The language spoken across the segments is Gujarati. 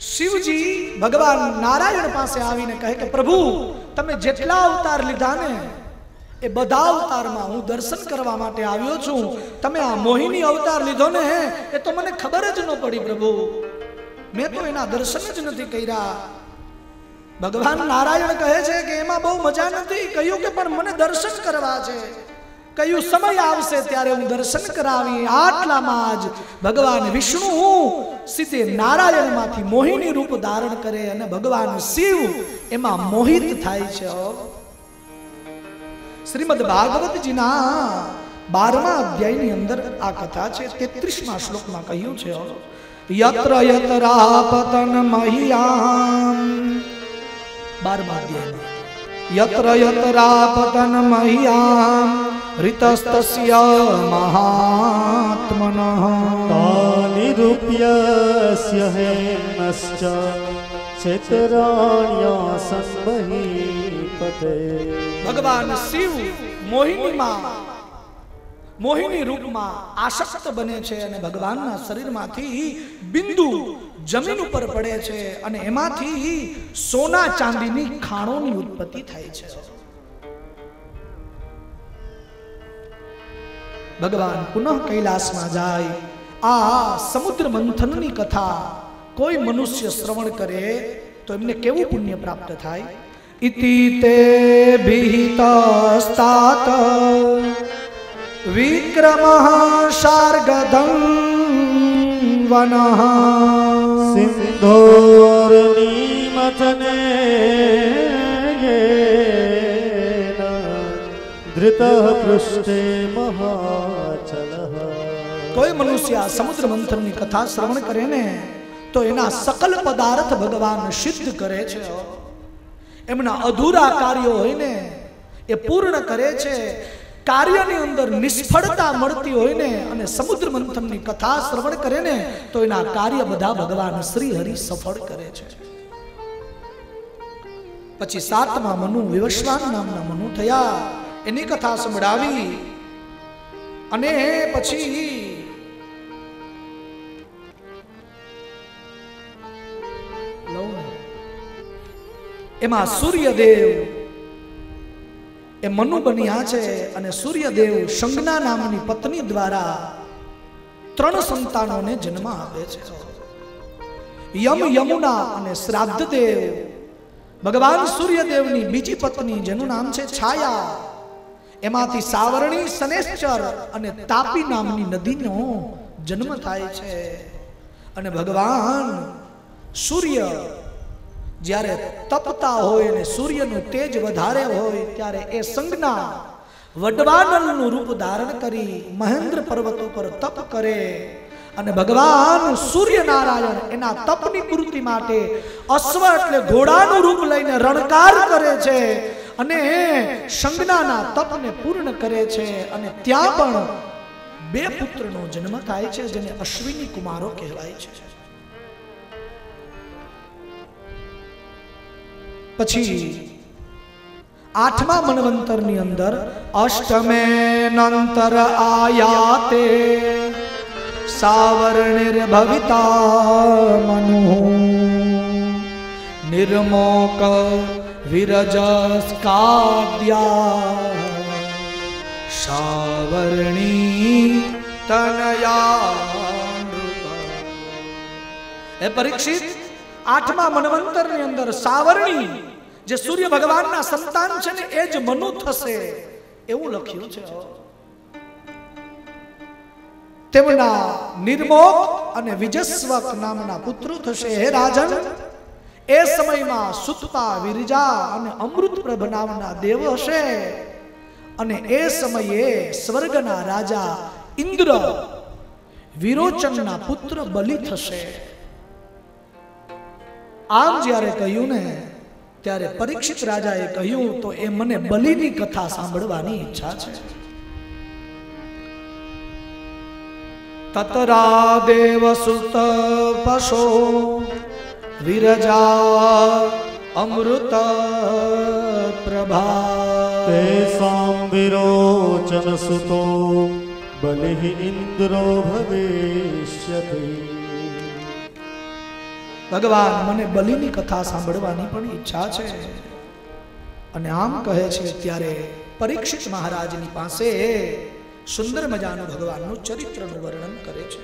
शिवजी भगवान नारायण पास आवीने कहे कि प्रभु तमे जेटला अवतार लीधा ने ए बधा अवतार में हूँ दर्शन करवा माटे आव्यो छूं। तमे आ मोहिनी अवतार लीधो ने ए तो मने खबर ज न पड़ी प्रभु, मैं तो एना दर्शन ज नथी कर्या। भगवान नारायण कहे छे कि एमां बहु मजा नथी, कह्युं के पण मने दर्शन करवा छे, कह्युं समय आवशे त्यारे हूँ दर्शन करावी। आटलामां ज भगवान विष्णु सीधे नारायण मांथी मोहिनी रूप धारण करे अने भगवान शिव एमां मोहित थाय छे। श्रीमद भागवत जी ना 12मा अध्याय नी अंदर आ कथा छे। 33मा श्लोक में कह्युं छे यत्र यत्र पतन मह्याम, 12मा अध्याय में यत्र यत्र पतन मह्याम ऋतस्तस्य महात्मनः तानिरूप्यस्य हेमश्च क्षेत्राण्यासन्महीपते। भगवान शिव मोहिनी मां मोहिनी रूप में आसक्त बने छे अने भगवानना शरीर मांथी बिंदु जमीन पर पड़े छे अने एमांथी सोना चांदीनी खाणोनी उत्पत्ति थाय छे। भगवान पुनः कैलाश में जाय। आ समुद्र मंथननी कथा कोई मनुष्य श्रवण करे तो एमने केवुं पुण्य प्राप्त थाय। इति ते विहितस्तात विक्रमः शार्गधन्वनः सिन्धोर्निमथनेन धृतः पृष्ठे महाचलः। कोई मनुष्य समुद्र मंथन की कथा श्रवण करे ने तो एना सकल पदार्थ भगवान सिद्ध करे छे। एमना अधूरा कार्यो होय ने ए पूर्ण करे छे। कार्यनी अंदर निष्फળता મળતી હોય ને અને સમુદ્ર મંથનની કથા શ્રવણ કરે ને તો એના કાર્ય બધા ભગવાન શ્રી હરિ સફળ કરે છે। પછી 7મા મનુ વિવસ્વાન નામના મનુ થયા, એની કથા સંભળાવી અને પછી એમાં સૂર્યદેવ ए मनु बनिया छे अने सूर्यदेव शंगना नामनी पत्नी द्वारा 3 संतानों जन्म आपे छे। यम यमुना अने श्राद्धदेव भगवान सूर्यदेवनी बीजी पत्नी जेनुं नाम छे छाया। एमांथी सावरणी शनेश्चर अने तापी नामनी नदीनो जन्म थाय छे। अने भगवान सूर्य જ્યારે તપતા હોય અને સૂર્યનું તેજ વધારે હોય ત્યારે એ સંજ્ઞા વડવાનલનું રૂપ ધારણ કરી મહેન્દ્ર પર્વત ઉપર તપ કરે અને ભગવાન સૂર્યનારાયણ એના તપની પૂર્તિ માટે અશ્વ એટલે ઘોડાનું રૂપ લઈને રણકાર કરે છે અને સંજ્ઞાના તપને પૂર્ણ કરે છે અને ત્યાં પણ 2 પુત્રનો જન્મ થાય છે જેને અશ્વિની કુમારો કહેવાય છે। પછી 8મા મન્વંતરની અંદર અષ્ટમે નંતર આયાતે સાવર્ણિર્ભવિતા મનુ निर्मोक विरजस्काद्या सावर्णी तनया। ए परीक्षित आठमा मनवंतर ની અંદર સાવરણી જે સૂર્ય ભગવાનના સંતાન છે ને એ જ મનુ થશે એવું લખ્યું છે। તેમના નિર્મોક અને વિજસ્વક નામના પુત્રો થશે। હે રાજન, એ સમયમાં સુતપા વિરજા અને અમૃતપ્રભ નામના દેવ હશે અને એ સમયે સ્વર્ગના રાજા ઇન્દ્ર વિરોચનના પુત્ર બલિ થશે। આમ જ્યારે કહ્યું ને ત્યારે પરીક્ષિત રાજાએ કહ્યું તો એ મને બલિની કથા સાંભળવાની ઈચ્છા છે। તતરા દેવસુત પશો વિરજા અમૃત પ્રભા તેસાં વિરોચન સુતો બલિ ઇન્દ્રો ભવિષ્યતિ। ભગવાન મને બલિની કથા સાંભળવાની પણ ઈચ્છા છે. અને આમ કહે છે ત્યારે પરીક્ષિત મહારાજની પાસે સુંદર મજાનું ભગવાનનું ચરિત્રનું વર્ણન કરે છે.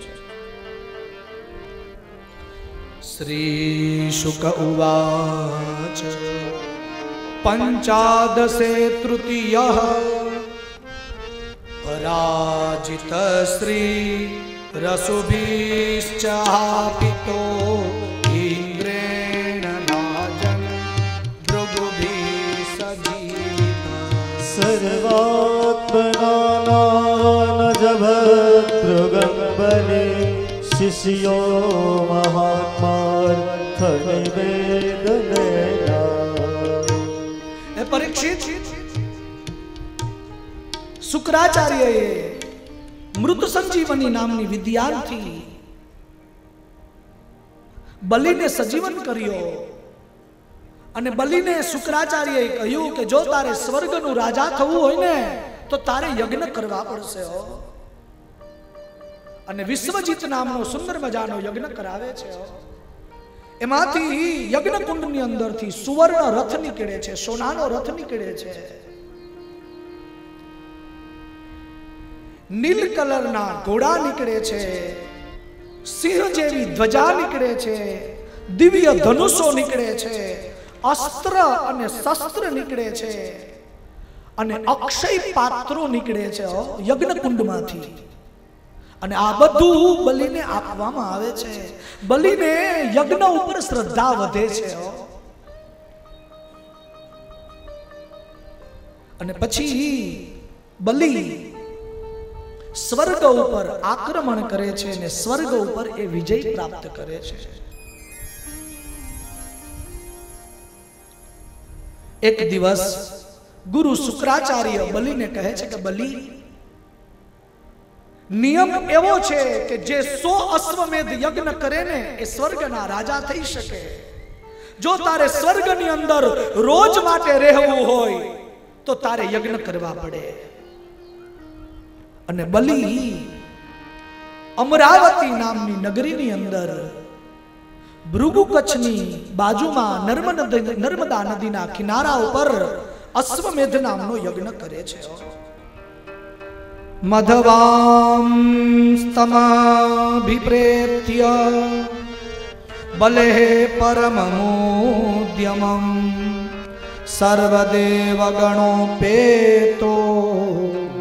શ્રી શુક ઉવાચ પંચાદશે તૃતીયઃ પરાજિત શ્રી રસુભિશ્ચાપિતો ઇન્દ્રેણ રાજન ભૃગુભિ સજીવિતઃ સર્વાત્મનાન જભદ્રુગં બલિ શિષ્યો મહાત્માર્થ નિવેદનેના. પરીક્ષિત, શુક્રાચાર્યએ મૃત સંજીવની નામની વિદ્યાર્થી બલિને સજીવન કર્યો. અને બલિને શુક્રાચાર્યએ કહ્યું કે જો તારે સ્વર્ગનું રાજા થવું હોય ને તો તારે યજ્ઞ કરવા પડશે. અને વિશ્વજીત નામનો સુંદર મજાનો યજ્ઞ કરાવે છે. એમાંથી યજ્ઞ કુંડની અંદરથી સુવર્ણ રથ નીકળે છે, સોનાનો રથ નીકળે છે, નીલ કલરના ઘોડા નીકળે છે, સિંહ જેવી ધ્વજા નીકળે છે, દિવ્ય ધનુષો નીકળે છે, અસ્ત્ર અને શસ્ત્ર નીકળે છે, અને અક્ષય પાત્રો નીકળે છે યજ્ઞ કુંડમાંથી. અને આ બધું બલિને આપવામાં આવે છે. બલિને યજ્ઞ ઉપર શ્રદ્ધા વધે છે. અને પછી બલિ સ્વર્ગ ઉપર આક્રમણ કરે છે અને સ્વર્ગ ઉપર એ વિજય પ્રાપ્ત કરે છે. એક દિવસ ગુરુ શુક્રાચાર્ય બલિને કહે છે કે બલિ, નિયમ એવો છે કે જે 100 અશ્વમેધ યજ્ઞ કરે ને એ સ્વર્ગના રાજા થઈ શકે. જો તારે સ્વર્ગની અંદર રોજ માટે રહેવું હોય તો તારે યજ્ઞ કરવા પડે. અને બલિ અમરાવતી નામની નગરીની અંદર ભૃગુ કચ્છની બાજુમાં નર્મદા નદીના કિનારા ઉપર અશ્વમેધ નામનો યજ્ઞ કરે છે. મધવામ સ્તમાભિપ્રેત્ય બલે પરમમોદ્યમં સર્વદેવ ગણોપેતો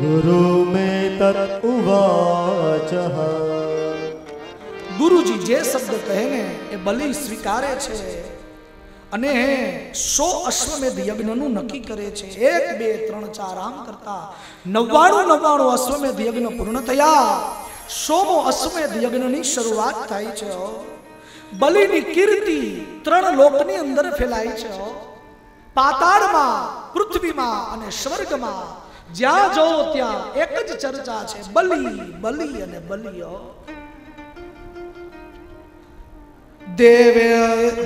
ગુરુ મે તત ઉવાચ. ગુરુજી જે શબ્દ કહે ને એ બલિ સ્વીકારે છે અને 100 અશ્વમેધ યજ્ઞનું નક્કી કરે છે. 1 2 3 4 આમ કરતા 99 અશ્વમેધ યજ્ઞ પૂર્ણ થયા. 100મો અશ્વમેધ યજ્ઞની શરૂઆત થાય છે. બલિની કીર્તિ 3 લોકની અંદર ફેલાય છે. પાતાળમાં, પૃથ્વીમાં અને સ્વર્ગમાં જ્યાં જો ત્યાં એક જ ચર્ચા છે, બલિ બલિ અને બલિ.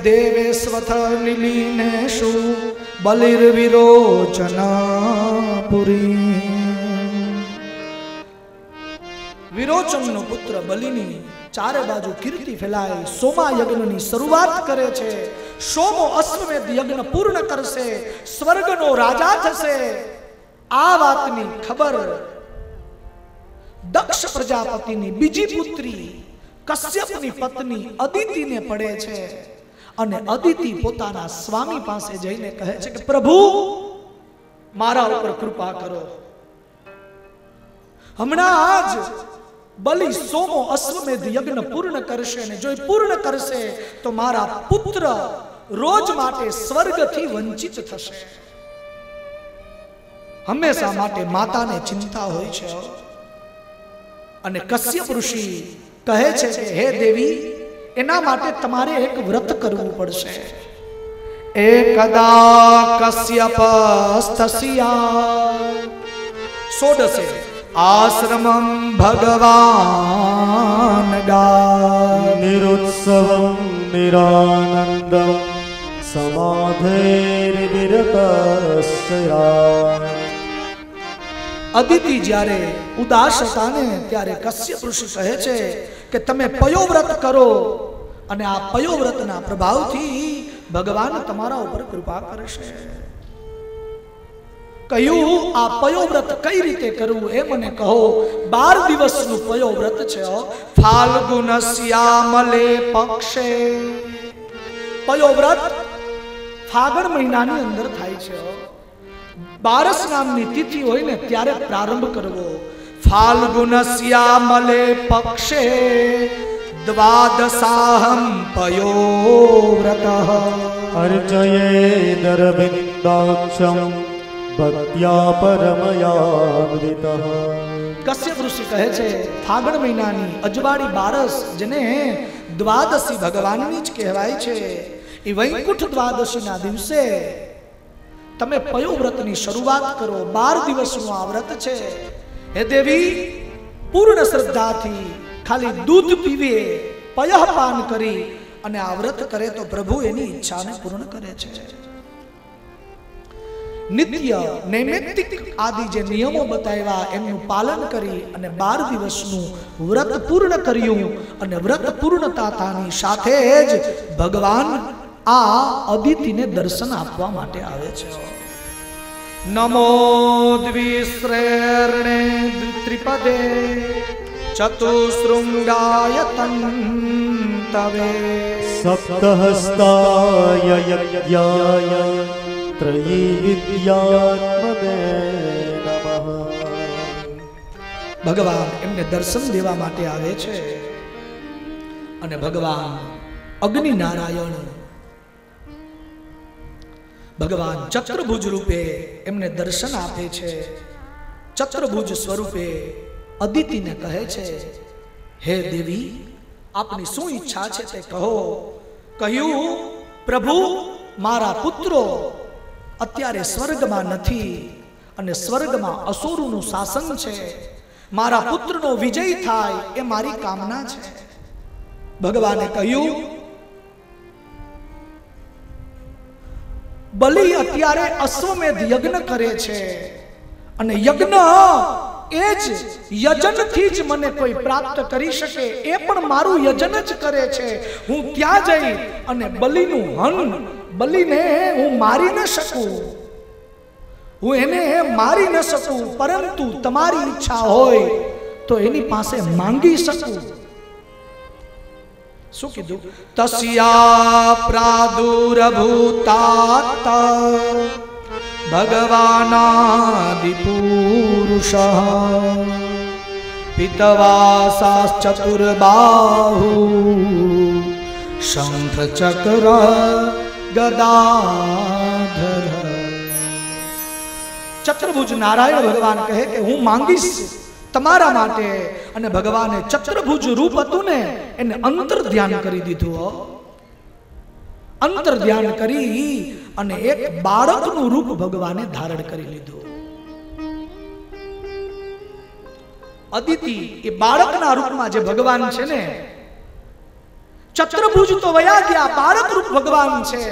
દેવેશ્વથ નિલીનેષુ બલિર્વિરોચનાપુરી. વિરોચનનો પુત્ર બલિની ચારે બાજુ કીર્તિ ફેલાય. 100મા યજ્ઞની શરૂઆત કરે છે. 100મો અશ્વમેધ યજ્ઞ પૂર્ણ કરશે, સ્વર્ગનો રાજા થશે. આ વાતની ખબર દક્ષ પ્રજાપતિની બીજી પુત્રી કશ્યપની પત્ની અદિતિને પડે છે. અને અદિતિ પોતાના સ્વામી પાસે જઈને કહે છે કે પ્રભુ, મારા ઉપર કૃપા કરો. હમણાં આજ બલિ 100મો અશ્વમેધ યજ્ઞ પૂર્ણ કરશે અને જો પૂર્ણ કરશે તો મારા પુત્ર રોજ માટે સ્વર્ગથી વંચિત થશે. હંમેશા માટે માતાને ચિંતા હોય છે. અને કશ્યપ ઋષિ કહે છે કે હે દેવી, એના માટે તમારે એક વ્રત કરવું પડશે. એકદા કશ્યપસ્તસ્યા ષોડશે આશ્રમં ભગવાન ગા નિરુત્સવં નિરાનંદં સમાધૈર્વિરતસ્યા. અદિતિ જ્યારે ઉદાસ હતા ને ત્યારે કશ્યપ ઋષિ કહે છે કે તમે પયોવ્રત કરો અને આ પયોવ્રતના પ્રભાવથી ભગવાન તમારા ઉપર કૃપા કરશે. કહ્યું આ પયોવ્રત કઈ રીતે કરવું એ મને કહો. 12 દિવસનું પયોવ્રત છે. ફાલ્ગુન શ્યામલે પક્ષે. પયોવ્રત ફાગણ મહિનાની અંદર થાય છે. 12 નામની તિથિ હોય ને ત્યારે પ્રારંભ કરવો. ફાલ્ગુન શ્યામલે પક્ષે દ્વાદશાહમ પયોવ્રત. अर्चये दरबिन्दाक्षं भक्त्या परमयान्वितः. કશ્યપ ઋષિ કહે છે ફાગણ મહિનાની અજવાળી બારસ જેને દ્વાદશી ભગવાનની જ કહેવાય છે, એ વૈકુંઠ દ્વાદશીના દિવસે તમે પયોવ્રતની શરૂઆત કરો. 12 દિવસનું આ વ્રત છે. હે દેવી, પૂર્ણ શ્રદ્ધાથી ખાલી દૂધ પીવે, પયઃપાન કરી અને આ વ્રત કરે તો પ્રભુ એની ઈચ્છાને પૂર્ણ કરે છે. નિત્ય નૈમિત્તિક આદિ જે નિયમો બતાવ્યા એનું પાલન કરી અને 12 દિવસનું વ્રત પૂર્ણ કર્યું. અને વ્રત પૂર્ણતાની સાથે જ ભગવાન આ અદિતિને દર્શન આપવા માટે આવે છે. નમો દ્વિશ્રેર્ણે ત્રિપદે ચતુશૃંગાય તંતવે सप्तहस्ताय यज्ञाय त्रयीविद्यात्मने नमः. ભગવાન એમને દર્શન દેવા માટે આવે છે. અને ભગવાન અગ્નિ નારાયણ ભગવાન ચતુર્ભુજ રૂપે એમને દર્શન આપે છે. ચતુર્ભુજ સ્વરૂપે અદિતિને કહે છે, હે દેવી, આપની શું ઈચ્છા છે તે કહો. કહ્યું, પ્રભુ, મારા પુત્રો અત્યારે સ્વર્ગમાં નથી અને સ્વર્ગમાં અસુરોનું શાસન છે. મારા પુત્રનો વિજય થાય એ મારી કામના છે. ભગવાને કહ્યું, બલિ અત્યારે અશ્વમેધ યજ્ઞ કરે છે અને યજ્ઞ એ જ યજનથી જ મને કોઈ પ્રાપ્ત કરી શકે, એ પણ મારું યજન જ કરે છે. હું ત્યાં જઈ અને બલિનું હન, બલિને હું મારી ન શકું, હું એને મારી ન શકું, પરંતુ તમારી ઈચ્છા હોય તો એની પાસે માંગી શકું. શું કીધું? તસ્યા પ્રાદુર્ભૂતાત ભગવાનાદિપુરુષઃ પિતવાસાશ્ચતુર્બાહુ શંખ ચક્ર ગદાધર. ચતુર્ભુજ નારાયણ ભગવાન કહે કે હું માંગીશ તમારા માટે. અને ભગવાને ચતુર્ભુજ રૂપ હતું ને એને અંતર ધ્યાન કરી દીધું. અંતર ધ્યાન કરી અને એક બાળકનું રૂપ ભગવાને ધારણ કરી લીધું. અદિતિ એ બાળકના રૂપમાં જે ભગવાન છે ને, ચતુર્ભુજ તો વયા ગયા, બાળક રૂપ ભગવાન છે.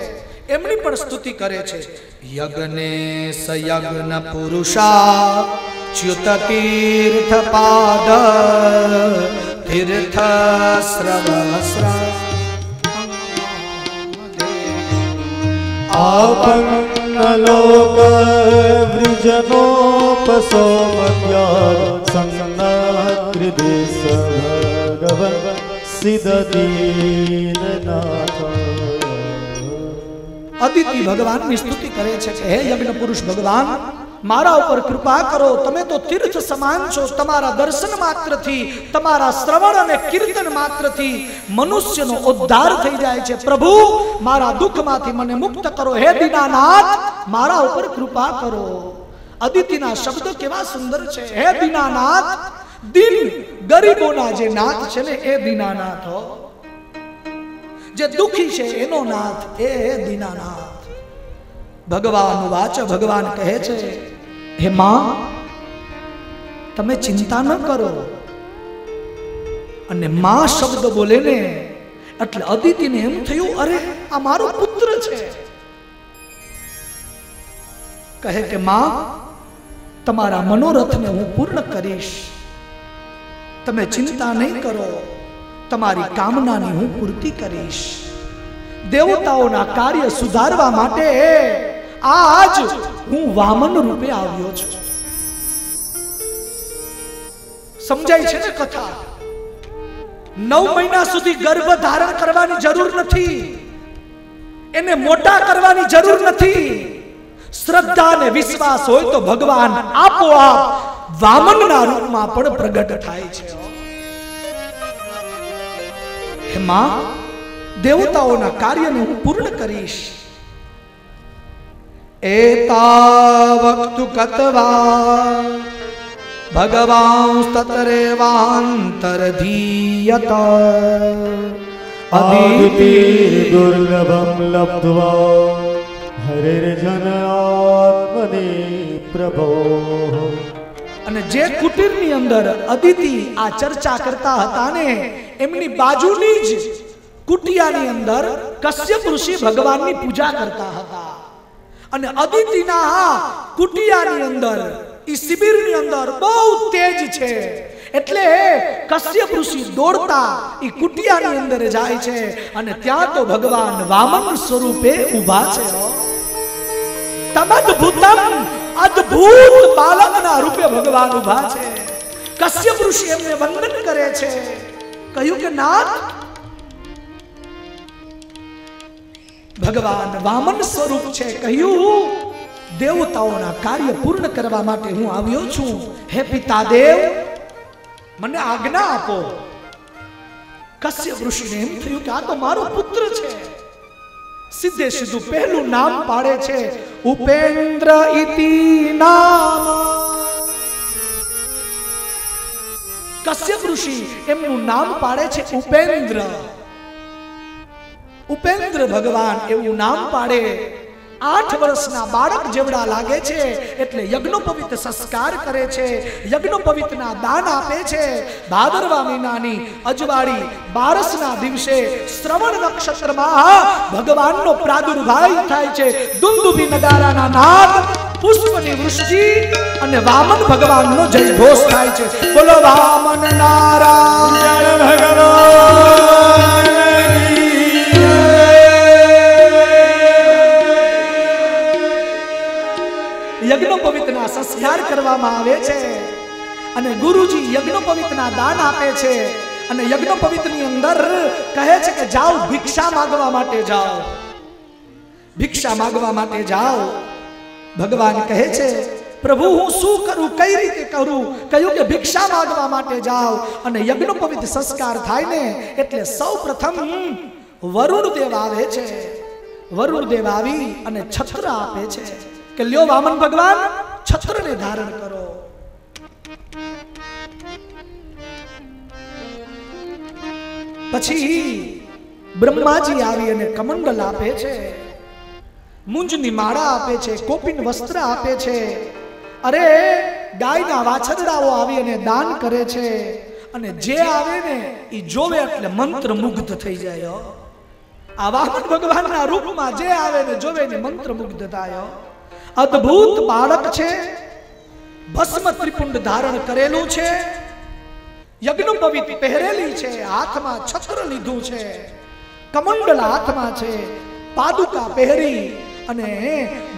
એમની પણ સ્તુતિ કરે છે. યજ્ઞે સયજ્ઞ પુરુષા ચ્યુત તીર્થ પાદ તીર્થ સ્રવસ્રા आपन्नलोक वृजनोपसोमत्यात् सन्नात्रिदेश भगवन् सिद्धदीननाथ. અદિતિ ભગવાનની સ્તુતિ કરે છે કે હે યજ્ઞ પુરુષ ભગવાન, મારા ઉપર કૃપા કરો. તમે તો તીર્થ સમાન છો. તમારા દર્શન માત્રથી, તમારા શ્રવણ અને કીર્તન માત્રથી મનુષ્યનો ઉદ્ધાર થઈ જાય છે. પ્રભુ, મારા દુઃખમાંથી મને મુક્ત કરો. હે દીનાનાથ, મારા ઉપર કૃપા કરો. અદિતિના શબ્દ કેવા સુંદર છે. હે દીનાનાથ, દિન ગરીબોના જે નાથ છે ને એ દીનાનાથ હો. જે દુખી છે એનો નાથ એ દીનાનાથ. ભગવાન વાચ, ભગવાન કહે છે, હે માં, તમે ચિંતા ન કરો. અને માં શબ્દ બોલે ને એટલે અદિતિને એમ થયું, અરે આ મારો પુત્ર છે. કહે કે માં, તમારા મનોરથને હું પૂર્ણ કરીશ, તમે ચિંતા નહીં કરો. તમારી કામનાની હું પૂર્તિ કરીશ. દેવતાઓના કાર્ય સુધારવા માટે આજ હું વામન રૂપે આવ્યો છું. સમજાય છે ને કથા? 9 મહિના સુધી ગર્ભ ધારણ કરવાની જરૂર નથી, એને મોટા કરવાની જરૂર નથી. શ્રદ્ધા અને વિશ્વાસ હોય તો ભગવાન આપોઆપ વામનના રૂપમાં પણ પ્રગટ થાય છે. હે માં, દેવતાઓના કાર્યને હું પૂર્ણ કરીશ. એતાવક્તુ કતવા ભગવાન તતરેવાંતરધીયત અદિતિ દુર્લભમ લબ્ધ્વા હરિર્જનાત્મને પ્રભો. અને જે કુટીરની અંદર અદિતિ આ ચર્ચા કરતા હતા ને, એમની બાજુની જ કુટિયાની અંદર કશ્યપ ઋષિ ભગવાનની પૂજા કરતા હતા. અને અદિતિના કુટિયાની અંદર, ઈ શિબિરની અંદર બહુ તેજ છે, એટલે કશ્યપ ઋષિ દોડતા ઈ કુટિયાની અંદર જાય છે અને ત્યાં તો ભગવાન વામન સ્વરૂપે ઊભા છે. તમદ્ભુતમ, અદ્ભુત બાલકના રૂપે ભગવાન ઊભા છે. કશ્યપ ઋષિ એમને વંદન કરે છે. કહ્યું કે નાથ, ભગવાન વામન સ્વરૂપ છે. કહ્યું દેવતાઓના કાર્ય પૂર્ણ કરવા માટે હું આવ્યો છું. હે પિતાદેવ, મને આજ્ઞા આપો. કશ્યપ ઋષિને એમ થયું કે આ તો મારો પુત્ર છે. સીધે સીધું પહેલું નામ પાડે છે, ઉપેન્દ્ર ઇતિ નામ. કશ્યપ ઋષિ એમનું નામ પાડે છે ઉપેન્દ્ર. ઉપેન્દ્ર ભગવાન એવું નામ પાડે. 8 વર્ષના બાળક જેવડા લાગે છે એટલે યજ્ઞોપવિત સંસ્કાર કરે છે, યજ્ઞોપવિતના દાન આપે છે. ભાદરવા મહિનાની અજવાળી 12ના દિવસે શ્રવણ નક્ષત્રમાં ભગવાનનો પ્રાદુર્ભાવ થાય છે. દુંદુભી નગારાના નાદ, પુષ્પની વૃષ્ટિ અને વામન ભગવાનનો જય ઘોષ થાય છે. બોલો વામન નારાયણ ભગવાન. યજ્ઞોપવિતના સંસ્કાર કરવામાં આવે છે અને ગુરુજી યજ્ઞોપવિતના દાન આપે છે. અને યજ્ઞોપવિતની અંદર કહે છે કે જાઓ, ભિક્ષા માંગવા માટે જાઓ, ભિક્ષા માંગવા માટે જાઓ. ભગવાન કહે છે, પ્રભુ હું શું કરું, કઈ રીતે કરું? કહ્યું કે ભિક્ષા માંગવા માટે જાઓ. અને યજ્ઞોપવિત સંસ્કાર થાય ને એટલે સૌ પ્રથમ વરુણ દેવ આવે છે. વરુણ દેવ આવી અને છત્ર આપે છે કે લ્યો વામન ભગવાન, છત્રને ધારણ કરો. પછી બ્રહ્માજી આવી અને કમંડલ આપે છે, મુંજની માળા આપે છે, કોપીન વસ્ત્ર આપે છે. અરે ગાયના વાછરડાઓ આવી અને દાન કરે છે. અને જે આવે ને એ જોવે એટલે મંત્ર મુગ્ધ થઈ જાય. આ વામન ભગવાનના રૂપમાં જે આવે ને જોવે ને મંત્ર મુગ્ધ થાય. અદ્ભુત બાળક છે, ભસ્મ ત્રિપુંડ ધારણ કરેલું છે, યજ્ઞોપવિત પહેરેલી છે, હાથમાં છત્ર લીધું છે, કમંડલ હાથમાં છે, પાદુકા પહેરી અને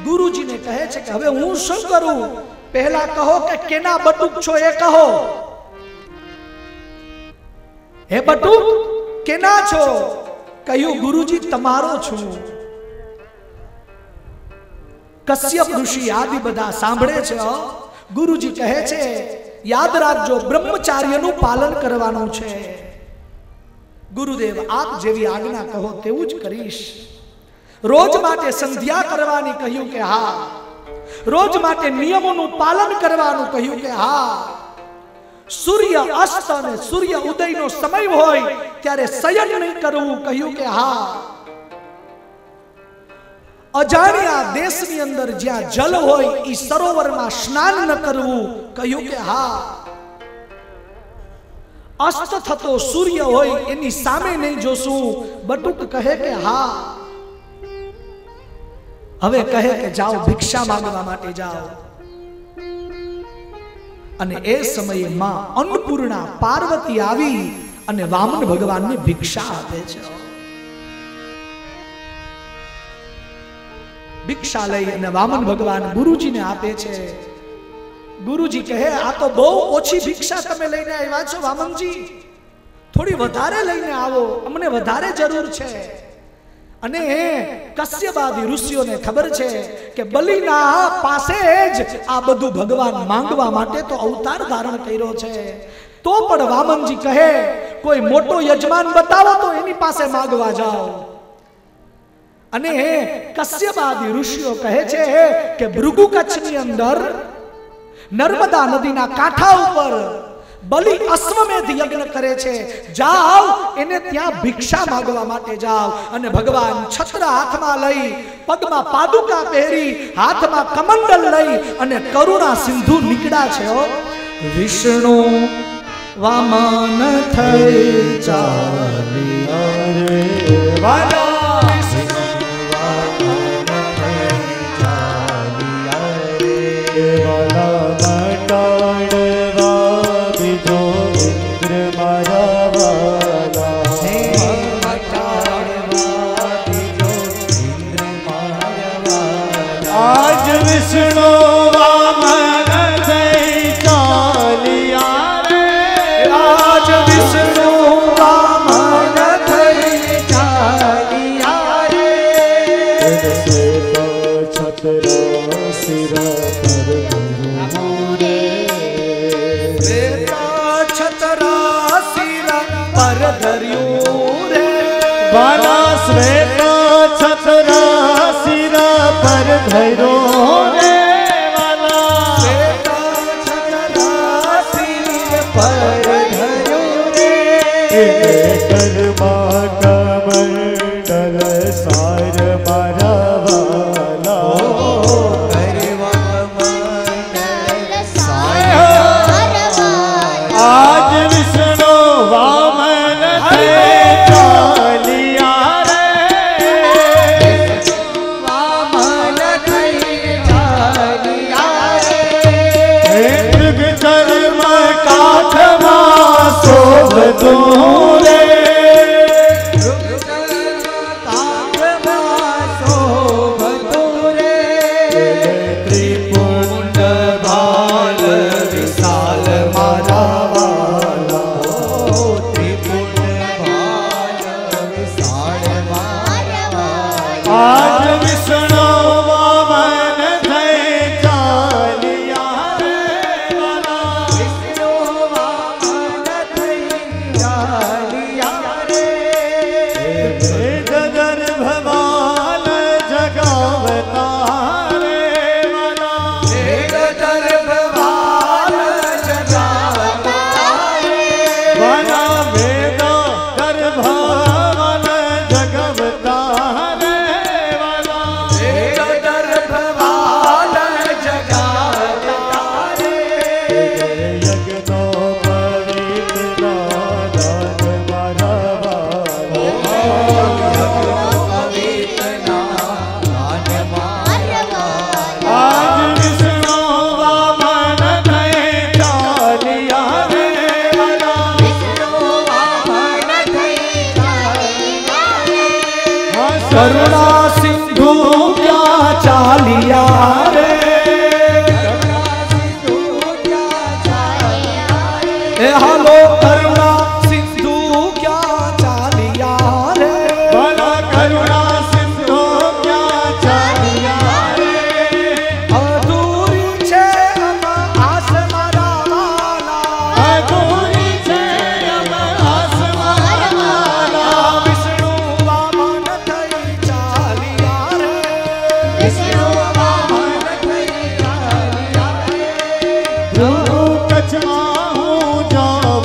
ગુરુજીને કહે છે કે હવે હું શું કરું? પહેલા કહો કે કેના બટુક છો એ કહો. હે બટુક, કેના છો? કહ્યું ગુરુજી તમારો છું. કશ્યપ ઋષિ આદિ બધા સાંભળે છે. ગુરુજી કહે છે યાદ રાખજો, બ્રહ્મચાર્યનું પાલન કરવાનું છે. ગુરુદેવ આપ જેવી આજ્ઞા કહો તેવું જ કરીશ. રોજ માટે સંધ્યા કરવાની કહ્યું કે હા. રોજ માટે નિયમોનું પાલન કરવાનું કહ્યું કે હા. સૂર્ય અસ્ત અને સૂર્ય ઉદયનો સમય હોય ત્યારે શયન નહીં કરવું કહ્યું કે હા. અજાણ્યા દેશની અંદર જ્યાં જલ હોય એ સરોવરમાં સ્નાન ન કરવું કહ્યું કે હા. અસ્ત થતો સૂર્ય હોય એની સામે નહીં જોશું. બટુક કહે કે હા. હવે કહે કે જાઓ, ભિક્ષા માંગવા માટે જાઓ. અને એ સમયે માં અન્નપૂર્ણા પાર્વતી આવી અને વામન ભગવાનને ભિક્ષા આપે છે. ભિક્ષા લઈ અને વામન ભગવાન ગુરુજીને આપે છે. ગુરુજી કહે આ તો બહુ ઓછી ભિક્ષા તમે લઈને આવ્યા છો વામનજી, થોડી વધારે લઈને આવો, અમને વધારે જરૂર છે. અને કશ્યપાદી ઋષિઓને ખબર છે કે બલિના પાસે જ આ બધું ભગવાન માંગવા માટે તો અવતાર ધારણ કર્યો છે. તો પણ વામનજી કહે કોઈ મોટો યજમાન બતાવો તો એની પાસે માંગવા જાઓ. અને કશ્યપાદી ઋષિઓ કહે છે કે ભૃગુ કચ્છની અંદર નર્મદા નદીના કાંઠા ઉપર બલિ અશ્વમેધ યજ્ઞ કરે છે, જાઓ એને ત્યાં ભિક્ષા માંગવા માટે જાઓ. અને ભગવાન છત્ર હાથમાં લઈ, પગમાં પાદુકા પહેરી, હાથમાં કમંડલ લઈ અને કરુણા સિંધુ નીકળ્યા છે. વિષ્ણુ વામન થઈ ચાલ્યા રે વાલા, વિષ્ણુ વામન થઈ ચાલ્યા રે વાલા, બટાડવા બીજો ઇન્દ્ર મારા વાલા, હે બટાડવા બીજો ઇન્દ્ર મારા વાલા. આજ વિષ્ણુ વામન થઈ ચાલ્યા રે, આજ વિષ્ણુ વામન થઈ ચાલ્યા રે. છત્ર સિર પર ધર્યું રે, બાલા શ્વેત છત્ર સિર પર ધર્યો રે વાલા, શ્વેત છત્ર સિર પર ધર્યો રે. કર્મા કમંડલ સાર મારા વાલા, કર્મા કમંડલ સાર મારા વાલા. આજ વિષ્ણુ વામન થઈ ચાલ્યા રે, વામન થઈ ચાલ્યા રે. મૃગ ચર્મ કાઠમાં શોભતું રે, મૃગ ચર્મ કાઠમાં શોભતું રે. ત્રિપુંડ ભાલ વિશાલ મારા વાલા, આજ વિષ્ણુ વામન થઈ ચાલ્યા રે વાલા, વિષ્ણુ વામન થઈ ચાલ્યા રે. વેદ ગર્ભવાલ જગાવતા રે વાલા, વેદ ગર્ભવાલ જગાવતા રે વાલા, વેદ ગર્ભવાલ જગાવતા રે વાલા, વેદ ગર્ભવાલ જગાવતા રે. યજ્ઞો પવિત્ર દાન મારા વાલા, પવિત્ર દાન મારા વાલા. આજ વિષ્ણુ વામન થઈ ચાલ્યા રે વાલા, વિષ્ણુ વામન થઈ ચાલ્યા રે. કરુણા સિંધુ ક્યાં ચાલ્યા રે, કરુણા સિંધુ ક્યાં ચાલ્યા રે. એ હાલો કરુણા સિંધુ ક્યાં ચાલ્યા રે, ભલા કરુણા સિંધુ ક્યાં ચાલ્યા રે. અધૂરી છે આસ મારા વાલા, અધૂરી છે આસ મારા વાલા. વિષ્ણુ વામન થઈ ચાલ્યા રે, વિષ્ણુ વામન થઈ ચાલ્યા રે. કચ્છમાં હું જાઉં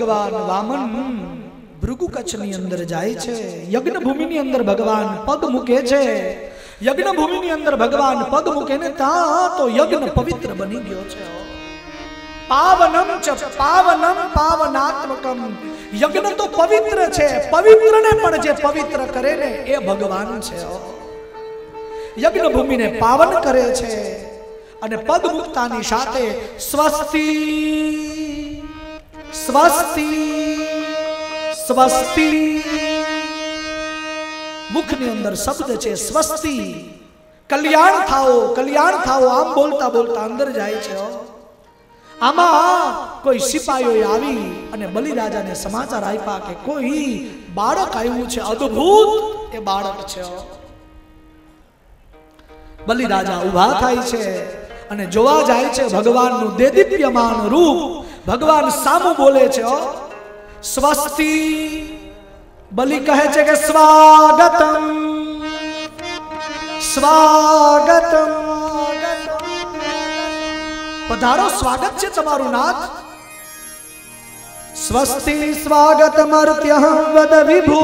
ભગવાન વામન ભૃગુ કચ્છની અંદર જાય છે, યજ્ઞ ભૂમિની અંદર ભગવાન પગ મૂકે છે, યજ્ઞ ભૂમિની અંદર ભગવાન પગ મૂકે ને ત્યાં તો યજ્ઞ પવિત્ર બની ગયો છે. પાવનમ ચ પાવનમ પાવનાત્મકમ, યજ્ઞ તો પવિત્ર છે, પવિત્રને પણ જે પવિત્ર કરે ને એ ભગવાન છે. યજ્ઞ ભૂમિને પાવન કરે છે અને પગ મુક્તાની સાથે સ્વસ્તિ સ્વસ્તિ સ્વસ્તિ, મુખની અંદર શબ્દ છે સ્વસ્તિ, કલ્યાણ થાઓ આમ બોલતા બોલતા અંદર જાય છે. આમાં કોઈ સિપાહીઓ આવી અને બલિરાજાને સમાચાર આપ્યા કે કોઈ બાળક આવ્યું છે, અદ્ભુત એ બાળક છે. બલિરાજા ઉભા થાય છે અને જોવા જાય છે ભગવાનનું દેદીપ્યમાન રૂપ. ભગવાન સામું બોલે છે સ્વસ્તિ. બલિ કહે છે કે સ્વાગતમ સ્વાગતમ, પધારો, સ્વાગત છે તમારું નાથ. સ્વસ્તિ સ્વાગતમર્ત્યઃ વદ વિભુ.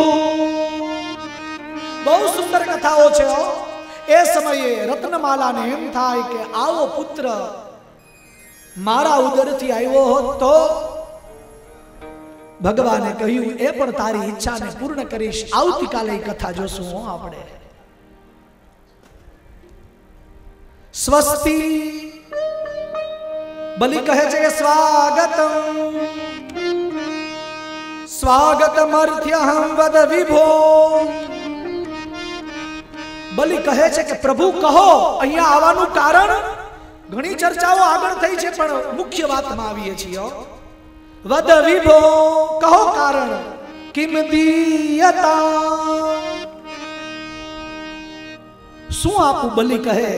બહુ સુંદર કથાઓ છે. એ સમયે રત્નમાલાને એમ થાય કે આવો પુત્ર મારા ઉદરથી આવ્યો હોત તો. ભગવાને કહ્યું એ પણ તારી ઈચ્છાને પૂર્ણ કરીશ. આવતીકાલે કથા જોશું આપણે. સ્વસ્તિ. બલિ કહે છે કે સ્વાગતમ સ્વાગતમર્ત્યઃ વદ વિભો. બલિ કહે છે કે પ્રભુ કહો અહીંયા આવવાનું કારણ. ઘણી ચર્ચાઓ આગળ થઈ છે પણ મુખ્ય વાતમાં આવીએ છીએ. વદ વિભો, કહો કારણ. કિમ દીયતા, શું આપું? બલિ કહે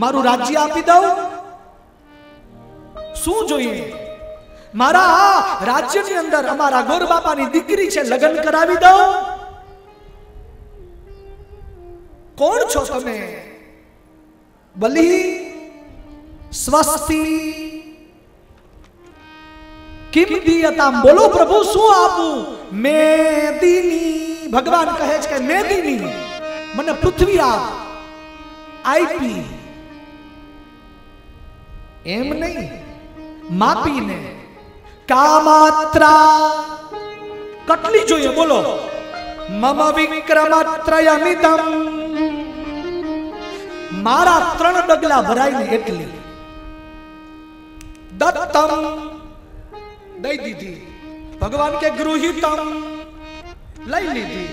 મારું રાજ્ય આપી દઉં. શું જોઈએ? મારા રાજ્યની અંદર અમારા ગોર બાપાની દીકરી છે, લગ્ન કરાવી દઉં. કોણ છો તમે? બલિ સ્વસ્તિ કિમ દીયતામ, બોલો પ્રભુ શું આપું? મેદિની. ભગવાન કહે છે કે મેદિની, મને પૃથ્વી આપ. આપી એમ નહીં, માપીને. કામાત્રા, કેટલી જોઈએ બોલો? મમ વિક્રમત્રયમિદમ, મારા 3 ડગલા ભરાઈને એટલી. દત્તમ, દઈ દીધી. ભગવાન કે ગૃહિતમ, લઈ લીધી.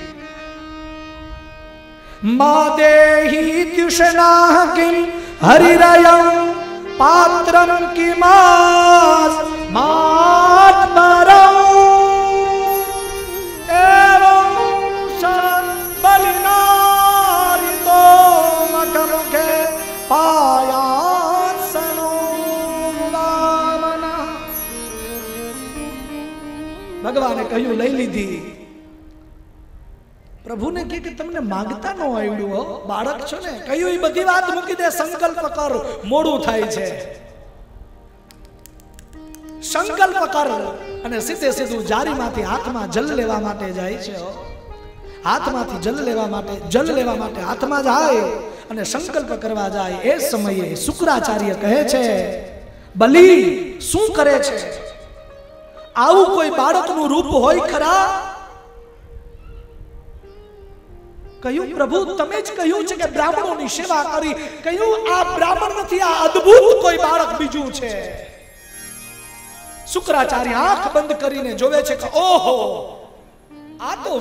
માદેહી ત્યુષના કિમ હરિરયમ પાત્રમ કિમાસ માત્મરમ એવં બલિનારિતો મખમુખે પાયાસનો વામના. ભગવાને કહ્યું લઈ લીધી. પ્રભુને કે તમને માંગતા ન આવડ્યું હો, બાળક છો ને. કહ્યું એ બધી વાત મૂકી દે, સંકલ્પ કર, મોડું થાય છે. સંકલ્પ કર. અને સીધે સીધું જારીમાંથી હાથમાં જલ લેવા માટે જાય છે. હાથમાંથી જલ લેવા માટે હાથમાં જાય અને સંકલ્પ કરવા જાય. એ સમયે શુક્રાચાર્ય કહે છે બલિ શું કરે છે? આવું કોઈ બાળકનું રૂપ હોય ખરા? કહ્યું પ્રભુ તમે જ કહ્યું છે કે બ્રાહ્મણોની સેવા કરી. કહ્યું આ બ્રાહ્મણ નથી, આ અદ્ભુત કોઈ બાળક બીજું છે. શુક્રાચાર્ય આંખ બંધ કરીને જોવે છે કે ઓહો, આ તો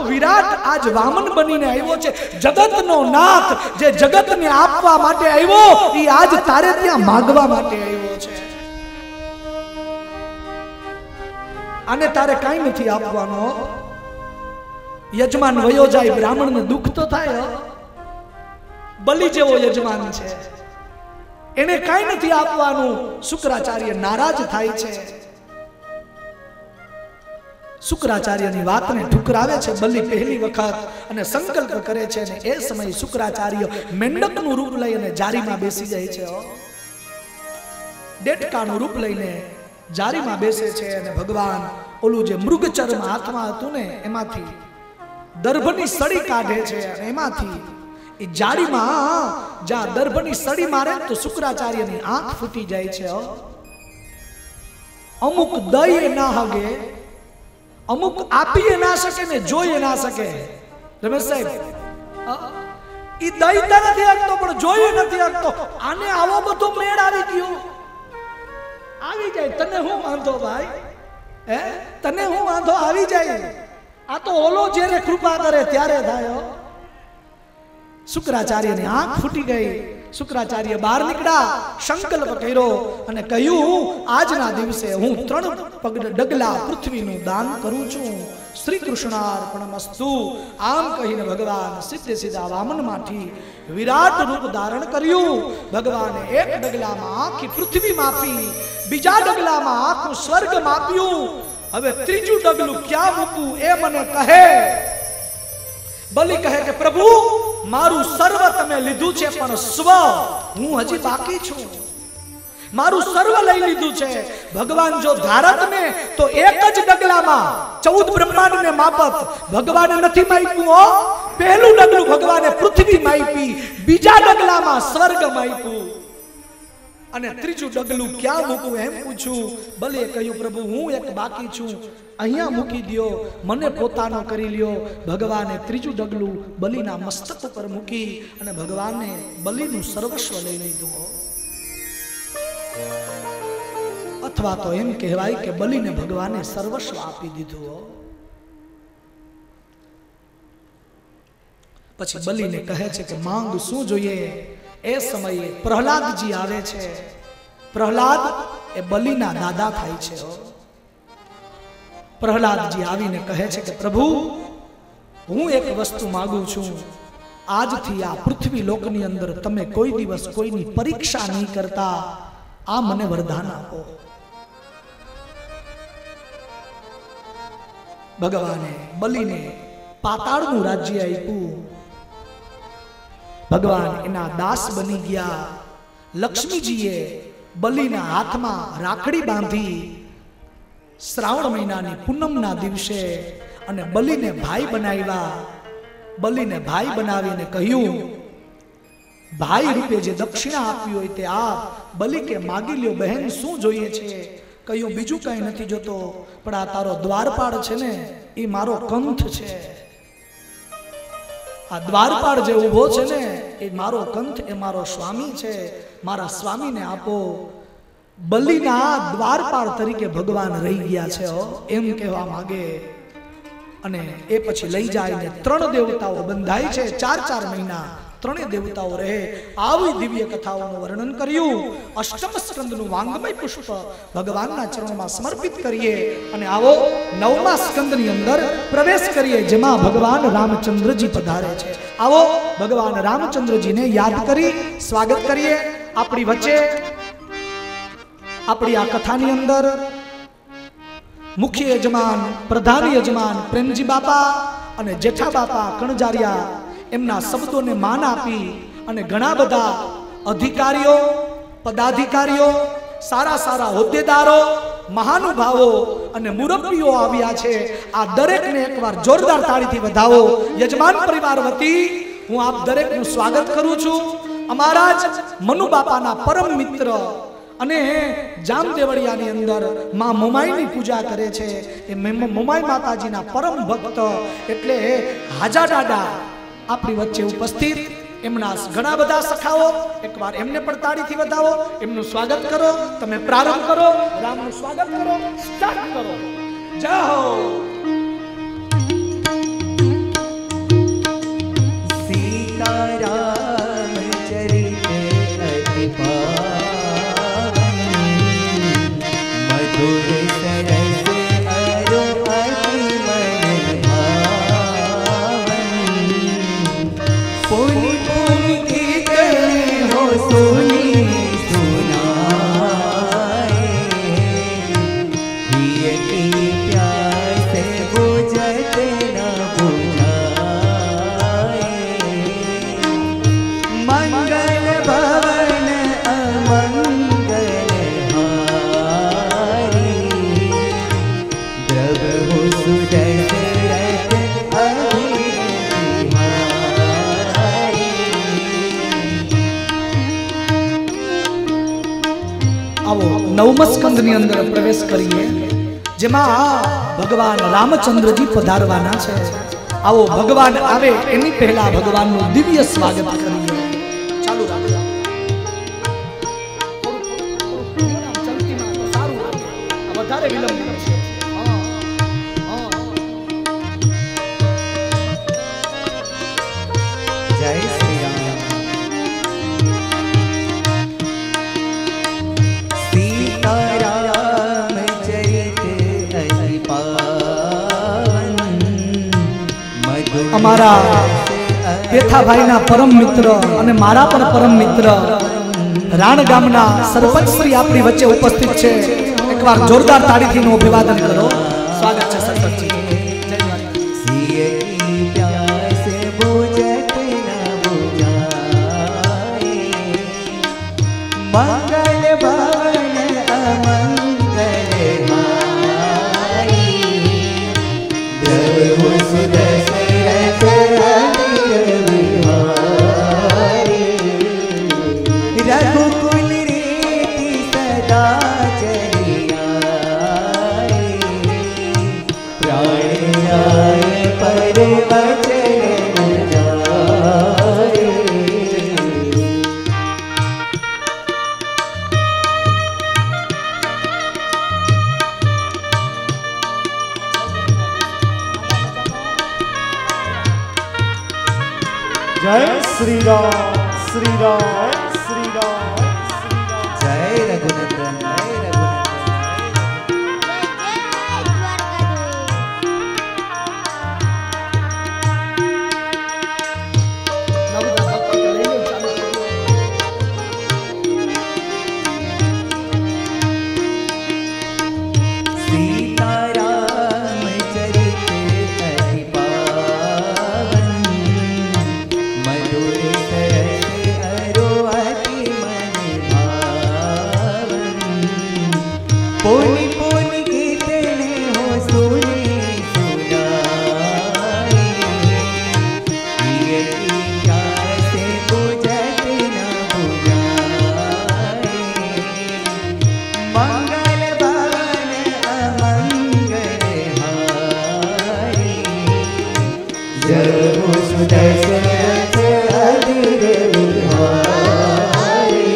વિરાટ આજ વામન બનીને આવ્યો છે. જગતનો નાથ, જે જગતને આપવા માટે આવ્યો, એ આજ તારે ત્યાં માંગવા માટે આવ્યો છે. આને તારે કાંઈ નથી આપવાનો. યજમાન વયો જાય, બ્રાહ્મણને દુઃખ તો થાય. બલિ જેવો યજમાન છે, એને કાંઈ નથી આપવાનું. શુક્રાચાર્ય નારાજ થાય છે. શુક્રાચાર્યની વાતને ઠુકરાવે છે બલિ પહેલી વખત અને સંકલ્પ કરે છે. અને એ સમયે શુક્રાચાર્ય મેંડકનું રૂપ લઈ અને જારીમાં બેસી જાય છે. ડેટકાનું રૂપ લઈને જારીમાં બેસે છે અને ભગવાન ઓલું જે મૃગચર્મ હાથમાં હતું ને એમાંથી દર્ભની સળી કાઢે છે અને એમાંથી એ જારીમાં જ્યાં દર્ભની સળી મારે તો શુક્રાચાર્યની આંખ ફૂટી જાય છે. અમુક દઈ ના હગે, અમુક આપી ના શકે ને જોઈ ના શકે. રમેશ સાહેબ, ઈ દઈ તો નથી શકતો પણ જોઈ નથી શકતો. આને આવો બધો મેળ આવી ગયો, આવી જાય. તને હું વાંધો ભાઈ, હે તને હું વાંધો, આવી જાય. આ તો ઓલો જ્યારે કૃપા કરે ત્યારે થાય. શુક્રાચાર્યની આંખ ફૂટી ગઈ. શુક્રાચાર્ય બહાર નીકળ્યા, સંકલ્પ કર્યો અને કહ્યું, આજના દિવસે હું 3 ડગલા પૃથ્વીનું દાન કરું છું. શ્રી કૃષ્ણાર્પણમસ્તુ. આમ કહીને ભગવાન સીધે સીધા વામનમાંથી વિરાટ રૂપ ધારણ કર્યું. ભગવાને 1 ડગલામાં આખી પૃથ્વી માપી, બીજા ડગલામાં આખું સ્વર્ગ માપ્યું. હવે ત્રીજું ડગલું ક્યાં મૂકવું એ મને કહે. બલિ કહે કે પ્રભુ, મારું સર્વ તમે લીધું છે પણ સ્વ હું હજી બાકી છું. મારું સર્વ લઈ લીધું છે. ભગવાન જો ધારત ને તો 1 જ ડગલામાં 14 બ્રહ્માંડ ને માપત. ભગવાને નથી માપ્યું હો. પહેલું ડગલું ભગવાને પૃથ્વી માપી, બીજા ડગલામાં સ્વર્ગ માપ્યું અને ત્રીજું ડગલું ક્યાં મૂકું એમ પૂછ્યું. બલિએ કહ્યું, પ્રભુ હું એક બાકી છું, અહીંયા મૂકી દો, મને પોતાનો કરી લ્યો. ભગવાને ત્રીજું ડગલું બલિના મસ્તક ઉપર મૂકી અને ભગવાને બલિનું સર્વસ્વ લઈ લીધું. અથવા તો એમ કહેવાય કે બલિને ભગવાને સર્વસ્વ આપી દીધું. પછી બલિને કહે છે કે માંગ શું જોઈએ. એ સમયે પ્રહલાદજી આવે છે. પ્રહલાદ એ બલિના દાદા થાય છે. પ્રહલાદજી આવીને કહે છે કે પ્રભુ, હું એક વસ્તુ માંગુ છું. આજથી આ પૃથ્વી લોકની અંદર તમે કોઈ દિવસ કોઈની પરીક્ષા નહીં કરતા. આ મને વરદાન આપો. ભગવાને બલિને પાતાળનું રાજ્ય આપ્યું. ભગવાન એના દાસ બની ગયા. લક્ષ્મીજીએ બલિના હાથમાં રાખડી બાંધી શ્રાવણ મહિનાની પૂનમના દિવસે અને બલિને ભાઈ બનાવ્યા. બલિને ભાઈ બનાવીને કહ્યું, ભાઈ રૂપે જે દક્ષિણા આપી હોય તે આપ. બલિ કે માગી લ્યો બહેન, શું જોઈએ છે? કહ્યું, બીજું કઈ નથી જોતો, પણ આ તારો દ્વારપાળ છે ને એ મારો કંથ છે. આ દ્વારપાળ જે ઊભો છે ને એ મારો કંથ, એ મારો સ્વામી છે. મારા સ્વામીને આપો. બલિના દ્વારપાળ તરીકે ભગવાન રહી ગયા છે એમ કહેવા માંગે. અને એ પછી લઈ જાય ને 3 દેવતાઓ બંધાય છે. 4 મહિના 3 દેવતાઓ રહે. આવી દિવ્ય કથાઓનું વર્ણન કર્યું. અષ્ટમ સ્કંદનું વાંગમય પુષ્પ ભગવાનના ચરણોમાં સમર્પિત કરીએ અને આવો 9મા સ્કંદની અંદર પ્રવેશ કરીએ, જેમાં ભગવાન રામચંદ્રજી પધારે છે. આવો ભગવાન રામચંદ્રજીને યાદ કરી સ્વાગત કરીએ. આપણી વચ્ચે આપણી આ કથાની અંદર મુખ્ય યજમાન, પ્રધાન યજમાન પ્રેમજી બાપા અને જેઠા બાપા કણજારિયા એમના શબ્દોને માન આપી અને ઘણા બધા અધિકારીઓ, પદાધિકારીઓ, સારા સારા હોદ્દેદારો, મહાનુભાવો અને મુરબ્બીઓ આવ્યા છે. આ દરેકને એકવાર જોરદાર તાળીથી વધાવો. યજમાન પરિવાર વતી હું આપ દરેકનું સ્વાગત કરું છું. અમારા જ મનુ બાપાના પરમ મિત્ર અને જામદેવળિયાની અંદર માં મોમાઈની પૂજા કરે છે એ મોમાઈ માતાજીના પરમ ભક્ત એટલે હાજા દાદા આપણી વચ્ચે ઉપસ્થિત. એમના ઘણા બધા સખાઓ, એકવાર એમને પણ તાળીથી વધાવો. એમનું સ્વાગત કરો. તમે પ્રારંભ કરો, રામનું સ્વાગત કરો, સ્ટાર્ટ કરો. જય હો. સીતારામ ચરિત અતિ પાવન, મધુર સરસ અરો અતિ મન ભાવન. પુનિ પુનિ કીર્તન હો સુની સુનાએ, હિય की प्यास 9મ સ્કંદની અંદર પ્રવેશ કરીએ, જેમાં ભગવાન રામચંદ્રજી પધારવાના છે। આવો ભગવાન આવે એની પહેલા ભગવાનનું દિવ્ય સ્વાગત કરીએ। ચાલુ રાખો, સારું લાગે, વધારે વિલંબ છે। जय श्री राम। सीताराम चरित अति पावन અમારા પેથાભાઈના પરમ મિત્ર અને મારા પણ પરમ મિત્ર રાણ ગામના સરપંચ શ્રી આપણી વચ્ચે ઉપસ્થિત છે। એકવાર જોરદાર તાળીથી નું અભિવાદન કરો। સ્વાગત છે સરપંચજી। सिय की प्यास बुझत न बुझाए, मंगल भवन अमंगल हाय। प्रभु सुदशरथ अमिर विहारी, रघुकुल रीति सदा चली आए। प्राण जाए पर वचन न जाए। जय श्री राम श्री राम श्री राम श्री राम। जय रघुनंदन जय सीताराम चरित अति पावन, मधुर सरस अरो अति मन भावन। पुनि पुनि कीर्तन हो सुने सुनाए, प्रिय की प्यास बुझत न बुझाए। मंगल भवन अमंगल हारी, जब सुदशरथ अमिर विहारी।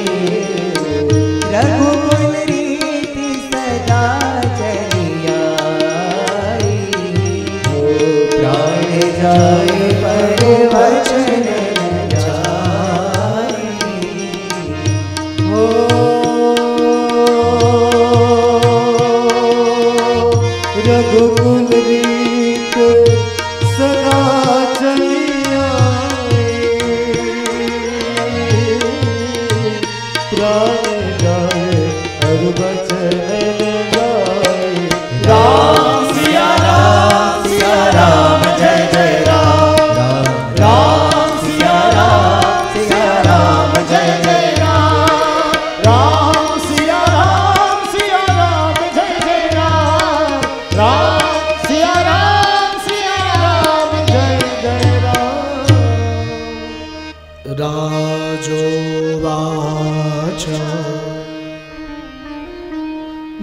रघुकुल रीति सदा चली आई, प्राण जाए पर वचन न जाए। रघुकुल रीत सदा चली आए, प्राण जाए और वचन न जाए। राम सिया राम जय जय राम। राम सिया राम जय जय राम। राम सिया राम जय जय राम। राम सिया राम जय जय राम। राजोवाच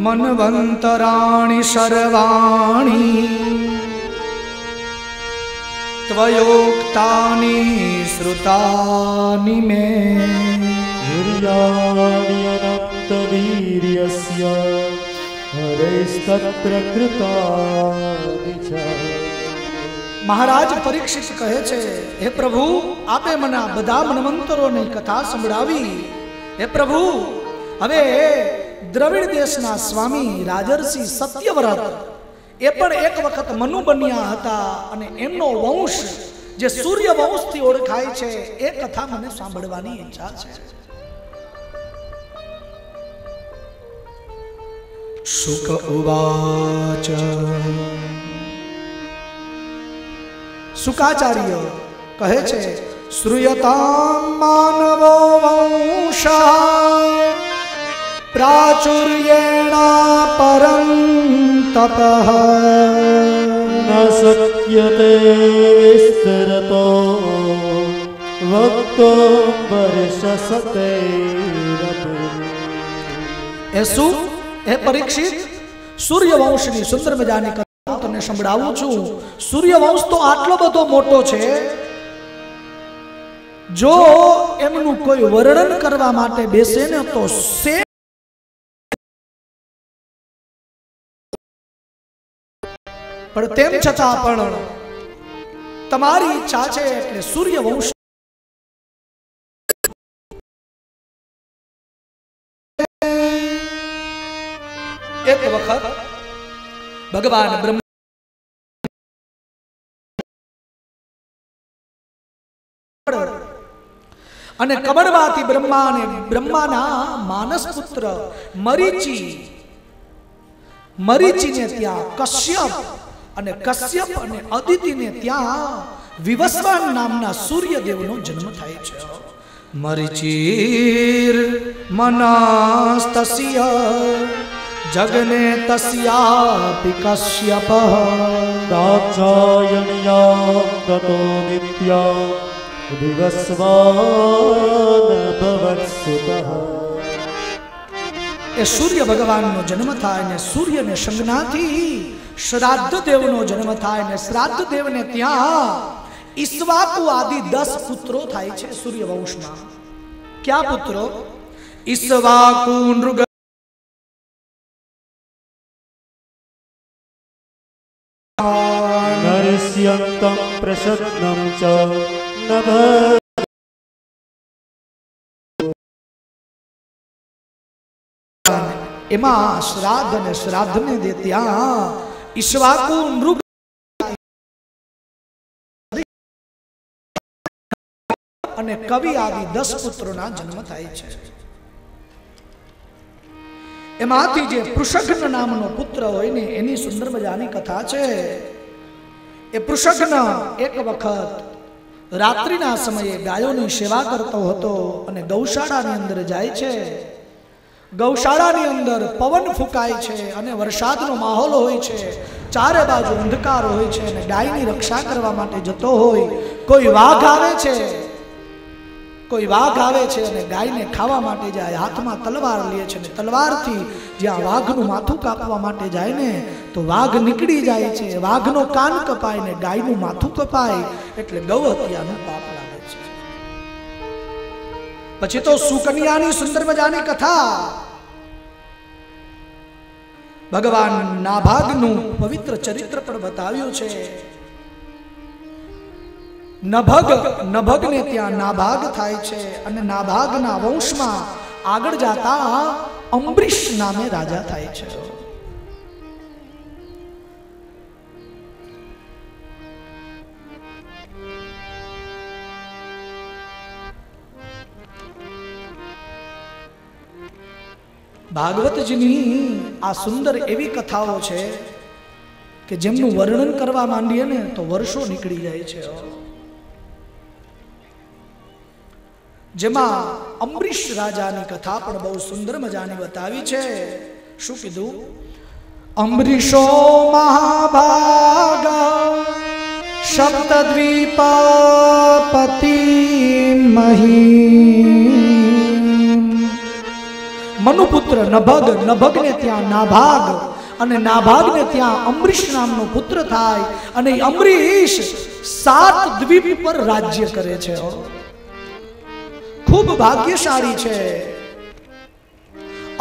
मनवन्तराणि सर्वाणि त्वयोक्तानि श्रुतानि मे। वीर्याणि अनन्तवीर्यस्य हरैस्तत्र कृतानि च। મહારાજ પરીક્ષિત કહે છે, હે પ્રભુ, આપે મને આ બધા મન્વંતરોની કથા સંભળાવી। હે પ્રભુ, હવે દ્રવિડ દેશના સ્વામી રાજર્ષિ સત્યવ્રત એ પણ એક વખત મનુ બન્યા હતા અને એમનો વંશ જે સૂર્ય વંશથી ઓળખાય છે એ કથા મને સાંભળવાની ઈચ્છા છે। શુક ઉવાચ શુકાચાર્ય કહે છે, શ્રૂયતામ માનવો વંશા प्राचुर्येणा परं तपः न शक्यते विस्तरतो वक्तो वर्षसतेरपि। ऐसु હે પરીક્ષિત, સૂર્યવંશની સુંદર મજાની કથા તને સંભળાવું છું. સૂર્યવંશ તો આટલો બધો મોટો છે, જો એમનું કોઈ વર્ણન કરવા માટે બેસે ને તો પણ તેમ છતાં પણ તમારી ઈચ્છા છે એટલે સૂર્યવંશ એક વખત ભગવાન બ્રહ્મા અને કમળમાંથી બ્રહ્માના માનસ પુત્ર મરીચીને ત્યાં કશ્યપ અને અદિતિને ત્યાં વિવસ્વાન નામના સૂર્યદેવનો જન્મ થાય છે. મરીચીર મનસ્તસ્ય જગને તસ્યાપિ કશ્યપ દાક્ષાયણ્યા તતો નિત્યા વિવસ્વાન ભવત્સુતઃ. એ સૂર્ય ભગવાનનો જન્મ થાય ને સૂર્યને સંજ્ઞાથી શ્રાદ્ધ દેવનો જન્મ થાય ને શ્રાદ્ધ દેવને ત્યાં ઈસ્વાકુ આદિ 10 પુત્રો થાય છે સૂર્યવંશમાં. ક્યાં પુત્રો? ઈસ્વાકુ નૃગ નરસ્યંતમ પ્રશત્નમ ચ નભ. એમાં શ્રાદ્ધ અને શ્રાદ્ધને દે ત્યાં ઈશ્વાકુ નૃગ અને કવિ આદિ 10 પુત્રોના જન્મ થાય છે. એમાંથી જે પૃષઘ્ન નામનો પુત્ર હોય ને એની સુંદર મજાની કથા છે. એ પૃષઘ્ન એક વખત રાત્રિના સમયે ગાયોની સેવા કરતો હતો અને ગૌશાળાની અંદર જાય છે. ગૌશાળાની અંદર પવન ફૂંકાય છે અને વરસાદનો માહોલ હોય છે, ચારે બાજુ અંધકાર હોય છે અને ગાયની રક્ષા કરવા માટે જતો હોય. કોઈ વાઘ આવે છે અને ગાયને ખાવા માટે જાય, હાથમાં તલવાર લે છે અને તલવારથી જ્યાં વાઘનું માથું કાપવા માટે જાય ને તો વાઘ નીકળી જાય છે, વાઘનો કાન કપાય ને ગાયનું માથું કપાય એટલે ગૌ હત્યાનું પાપ લાગે છે. પછી તો સુકન્યાની સુંદર મજાની કથા. ભગવાન નાભાગનું પવિત્ર ચરિત્ર પણ બતાવ્યું છે. નભગને ત્યાં નાભાગ થાય છે અને નાભાગના વંશમાં આગળ જતા અંબરીશ નામે રાજા થાય છે. ભાગવતજીની આ સુંદર એવી કથાઓ છે કે જેમનું વર્ણન કરવા માંડીએ ને તો વર્ષો નીકળી જાય છે. જેમાં અંબરીશ રાજાની કથા પણ બહુ સુંદર મજાની બતાવી છે. શું કીધું? અંબરીશો મહાભાગ સપ્તદ્વીપતિ મહી. મનુપુત્ર નભગને ત્યાં નાભાગ અને નાભાગને ત્યાં અંબરીશ નામનો પુત્ર થાય અને અંબરીશ 7 દ્વીપ પર રાજ્ય કરે છે. ખૂબ ભાગ્યશાળી છે,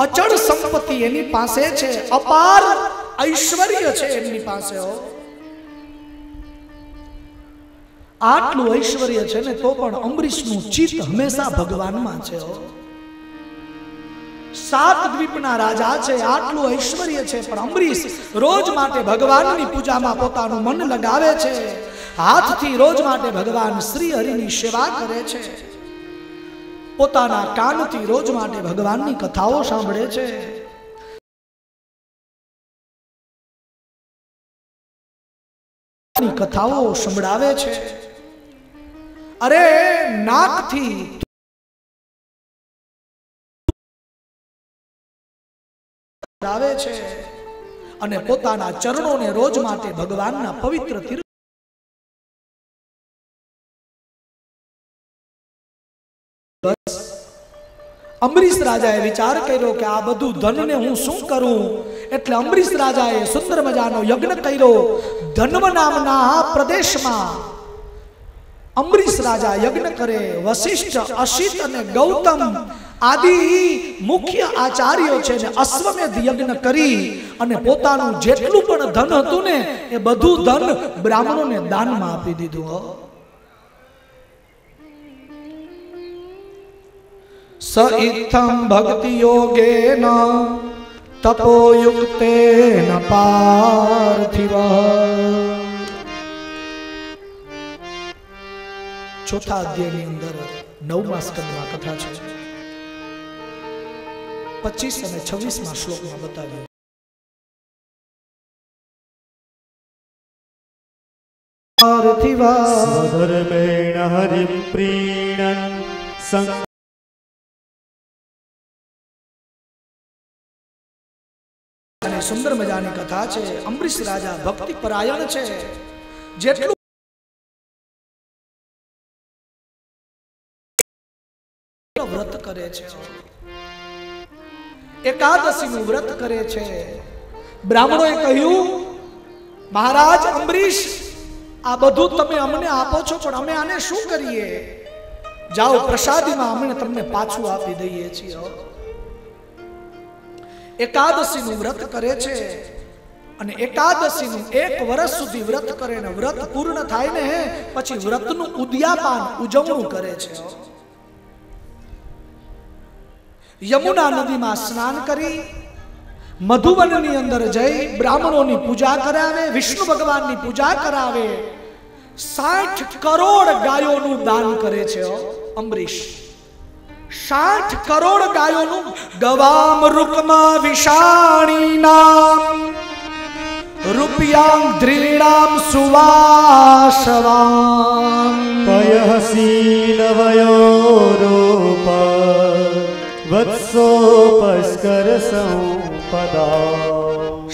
અચળ સંપત્તિ એની પાસે છે, અપાર ઐશ્વર્ય છે એની પાસે. આટલું ઐશ્વર્ય છે ને તો પણ અંબરીશનું ચિત્ત હંમેશા ભગવાનમાં છે. 7 દ્વીપના રાજા છે, આટલું ઐશ્વર્ય છે પણ અંબરીશ રોજ માટે ભગવાનની પૂજામાં પોતાનું મન લગાવે છે. હાથથી રોજ માટે ભગવાન શ્રી હરિની સેવા કરે છે, પોતાના કાનથી રોજ માટે ભગવાનની કથાઓ સાંભળે છે. કથાઓ સંભળાવે છે. અરે નાકથી આવે છે અને પોતાના ચરણોને રોજ માટે ભગવાનના પવિત્ર તીર્થ અંબરીશ રાજાએ વિચાર કર્યો કે આ બધું ધનને હું શું કરું, એટલે અંબરીશ રાજાએ સુંદર મજાનો યજ્ઞ કર્યો. ધન્વ નામના પ્રદેશમાં અંબરીશ રાજા યજ્ઞ કરે. વશિષ્ઠ, અશિત અને ગૌતમ આદિ મુખ્ય આચાર્યો છે ને અશ્વમેધ યજ્ઞ કરી અને પોતાનું જેટલું પણ ધન હતું ને એ બધું ધન બ્રાહ્મણોને દાનમાં આપી દીધું. સ ઇત્થં ભક્તિ યોગેન તપોયુક્તેન પાર્થિવ. ચોથા અધ્યાયની અંદર 9મા સ્કંદમાં કથા છે. 25 અને 26મા શ્લોકમાં બતાવ્યું. પાર્થિવ સ્વધર્મેણ હરિમ પ્રીણન અને સુંદર મજાની કથા છે. અંબરીશ રાજા ભક્તિ પરાયણ છે. જેટલું વ્રત કરે છે, એકાદશીનું વ્રત કરે છે. બ્રાહ્મણોએ કહ્યું, મહારાજ અંબરીશ, આ બધું તમે અમને આપો છો, પણ અમે આને શું કરીએ? જાઓ, પ્રસાદીમાં અમે તમને પાછું આપી દઈએ છીએ. એકાદશીનું વ્રત કરે છે અને એકાદશીનું 1 વર્ષ સુધી વ્રત કરે ને વ્રત પૂર્ણ થાય ને પછી વ્રતનું ઉદ્યાપાન ઉજવણું કરે છે. યમુના નદીમાં સ્નાન કરી મધુવનની અંદર જઈ બ્રાહ્મણોની પૂજા કરાવે, વિષ્ણુ ભગવાનની પૂજા કરાવે. 60 કરોડ ગાયોનું દાન કરે છે અંબરીશ. 60 કરોડ ગાયોનું. ગવામ રૂકમા વિષાણીનામ રૂપિયામ દ્રીણામ સુવાસવામ પયઃશીલવયોરૂપ વત્સોપસ્કર સંપદા.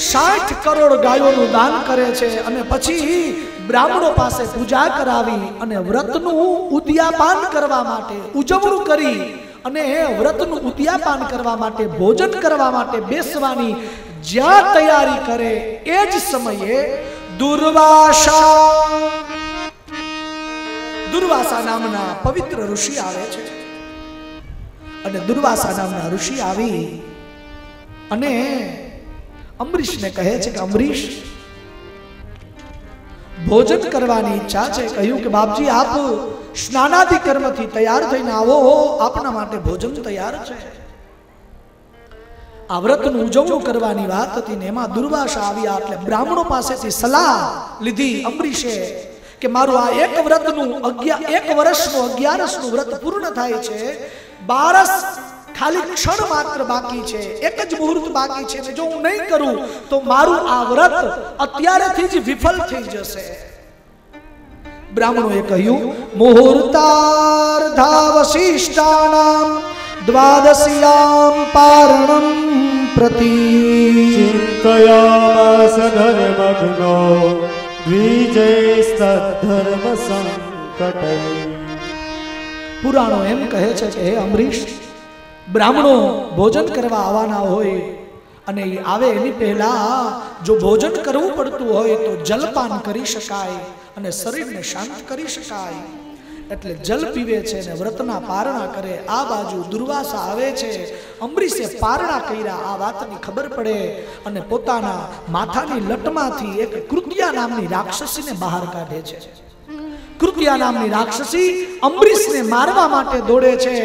60 કરોડ ગાયોનું દાન કરે છે અને પછી બ્રાહ્મણો પાસે પૂજા કરાવી અને વ્રતનું ઉદ્યાપાન કરવા માટે, ઉજવણું કરી અને વ્રતનું ઉદ્યાપાન કરવા માટે, ભોજન કરવા માટે બેસવાની જ્યાં તૈયારી કરે એ જ સમયે દુર્વાસા નામના પવિત્ર ઋષિ આવે છે. અને દુર્વાસા નામના ઋષિ આવી અને અંબરીશને કહે છે કે અંબરીશ, ભોજન કરવાની ઈચ્છા છે. કહ્યું કે બાપજી, આપ સ્નાનાદિ કર્મથી તૈયાર થઈને આવો, આપના માટે ભોજન તૈયાર છે. આ વ્રતનું ઉજવણું કરવાની વાત હતી ને એમાં દુર્વાસા આવ્યા એટલે બ્રાહ્મણો પાસેથી સલાહ લીધી અંબરીશે કે મારું આ 1 વર્ષનું 11નું વ્રત પૂર્ણ થાય છે. 12 ખાલી ક્ષણ માત્ર બાકી છે, 1 જ મુહૂર્ત બાકી છે. જો હું નહીં કરું તો મારું આ વ્રત અત્યારેથી જ વિફલ થઈ જશે. બ્રાહ્મણોએ કહ્યું, મુહૂર્તાર્ધા વશિષ્ટાનામ દ્વાદશીયામ પારણમ પ્રતિ ચિંતયામાસ ધર્મગ્નો દ્વિજૈસ્તદ્ધર્મ સંકટૈ. પુરાણો એમ કહે છે કે હે અંબરીશ, બ્રાહ્મણો ભોજન કરવા આવવાના હોય અને આવે એની પહેલા જો ભોજન કરવું પડતું હોય તો જલપાન કરી શકાય અને શરીરને શાંત કરી શકાય. એટલે જલ પીવે છે ને વ્રતના પારણા કરે. આ બાજુ દુર્વાસા આવે છે. અંબરીશે પારણા કર્યા આ વાતની ખબર પડે અને પોતાના માથાની લટમાંથી એક કૃત્યા નામની રાક્ષસીને બહાર કાઢે છે. કૃત્યા નામની રાક્ષસી અંબરીશને મારવા માટે દોડે છે.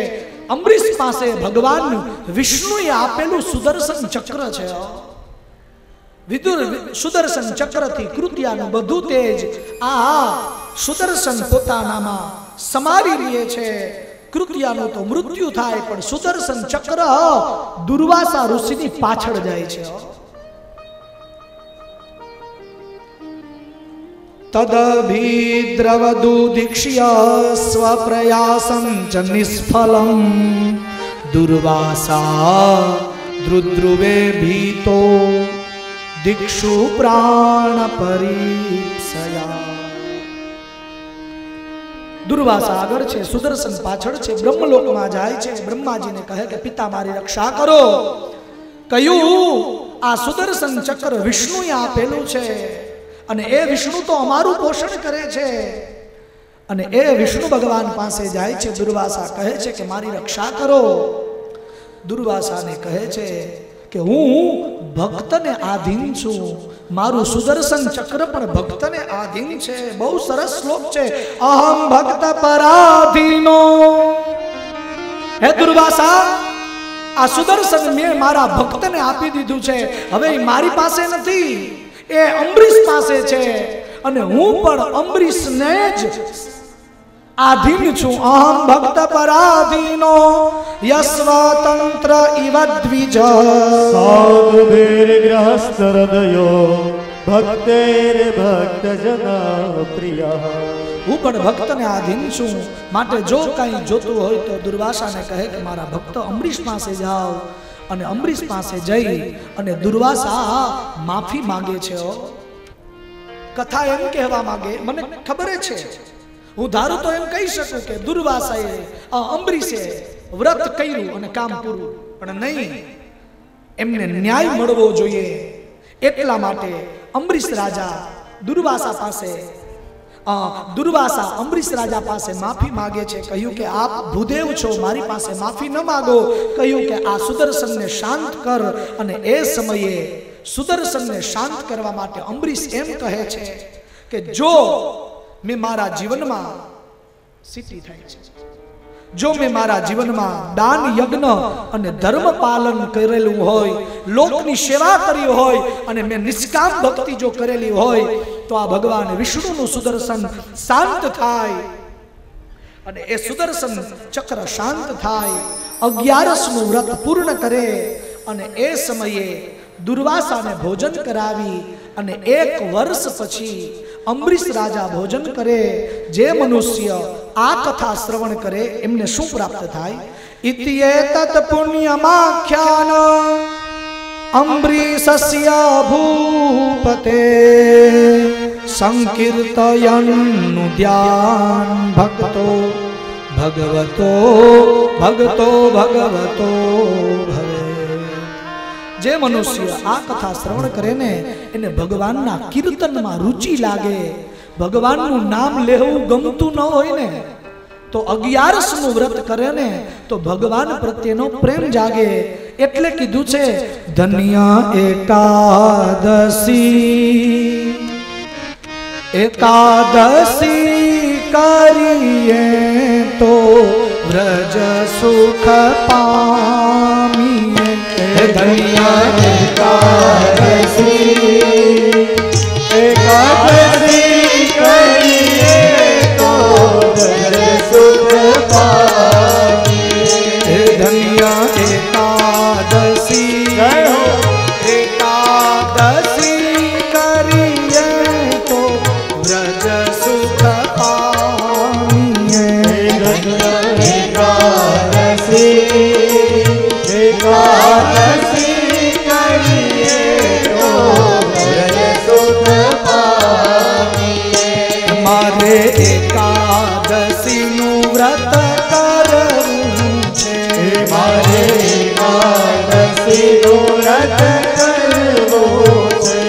અંબરીશ પાસે ભગવાન વિષ્ણુએ આપેલું સુદર્શન ચક્ર છે. સુદર્શન ચક્રથી કૃત્યાનું બધું તેજ આ સુદર્શન પોતાનામાં સમારી લે છે. કૃત્યાનું તો મૃત્યુ થાય પણ સુદર્શન ચક્ર દુર્વાસા ઋષિની પાછળ જાય છે. તદભિદ્રવદુદીક્ષ્ય સ્વપ્રયાસં ચ નિષ્ફલં દુર્વાસા દ્રુદ્રુવે ભીતો દિક્ષુ પ્રાણ પરીપ્સયા. દુર્વાસા આગળ છે, સુદર્શન પાછળ છે, બ્રહ્મલોકમાં જાય છે। બ્રહ્માજીને કહે કે પિતા મારી રક્ષા કરો। કયું આ સુદર્શન ચક્ર વિષ્ણુએ આપેલું છે અને એ વિષ્ણુ તો અમારું પોષણ કરે છે। અને એ વિષ્ણુ ભગવાન પાસે જાય છે। દુર્વાસા કહે છે કે મારી રક્ષા કરો। દુર્વાસાને કહે છે કે હું ભક્તને આધીન છું, મારું સુદર્શન ચક્ર પણ ભક્તને આધીન છે। બહુ સરસ શ્લોક છે, અહમ ભક્ત પરાધીનો। હે દુર્વાસા, આ સુદર્શન મેં મારા ભક્તને આપી દીધું છે, હવે મારી પાસે નથી, એ અંબરીશ પાસે છે અને હું પણ અંબરીશને જ આધીન છું। અહમ ભક્ત પરાધીનો યસ્વતંત્ર ઇવ દ્વિજ સાધુભીર ગ્રહસ્થ હૃદયો ભક્તેર ભક્ત જન પ્રિય। હું પણ ભક્તને આધીન છું, માટે જો કંઈ જોતું હોય તો દુર્વાસાને કહે કે મારા ભક્ત અંબરીશ પાસે જાઓ। અને અંબરીશ પાસે જઈ અને દુર્વાસા માફી માંગે છે। કથા એમ કહેવા માંગે, મને ખબર છે, હું ધારું તો એમ કહી શકું કે દુર્વાસાએ અંબરીશે વ્રત કર્યું અને કામ પૂરું, પણ નહીં, એમને ન્યાય મળવો જોઈએ। એટલા માટે અંબરીશ રાજા દુર્વાસા અંબરીશ રાજા પાસે માફી માંગે છે। કહ્યું કે આપ ભૂદેવ છો, મારી પાસે માફી ન માગો। કહ્યું કે આ સુદર્શનને શાંત કર। અને એ સમયે સુદર્શનને શાંત કરવા માટે અંબરીશ એમ કહે છે કે જો મેં મારા જીવનમાં સિદ્ધિ થાય છે, જો મેં મારા જીવનમાં દાન યજ્ઞ અને ધર્મ પાલન કરેલું હોય, લોકની સેવા કરી હોય અને મેં નિષ્કામ ભક્તિ જો કરેલી હોય તો આ ભગવાન વિષ્ણુનું સુદર્શન શાંત થાય અને એ સુદર્શન ચક્ર શાંત થાય, 11નું વ્રત પૂર્ણ કરે અને એ સમયે દુર્વાસાને ભોજન કરાવી અને 1 વર્ષ પછી અંબરીશ રાજા ભોજન કરે। જે મનુષ્ય આ કથા શ્રવણ કરે એમને શું પ્રાપ્ત થાય? ઇત્યેતત પુણ્યમાખ્યાન અંબરીશસ્ય ભૂપતે સંકીર્તયન્નુદ્યાન ભક્તો ભગવતો ભવે। જે મનુષ્ય આ કથા શ્રવણ કરે ને એને ભગવાનના કીર્તનમાં રુચિ લાગે, ભગવાનનું નામ લેવું ગમતું ન હોય ને તો 11નું વ્રત કરે ને તો ભગવાન પ્રત્યેનો પ્રેમ જાગે। એટલે કીધું છે ધન્ય એકાદશી કરીએ તો વ્રજ સુખ પામીએ। ધન્ય એકાદશી કરીએ તો વ્રજ સુખ પામીએ। ધન્ય એકાદશી કરીએ તો વ્રજ સુખ પામીએ। ધન્ય એકાદશી કરીએ તો વ્રજ સુખ પામીએ। મારે એકાદશીનું વ્રત કરવું છે, મારે એકાદશીનું વ્રત કરવું છે,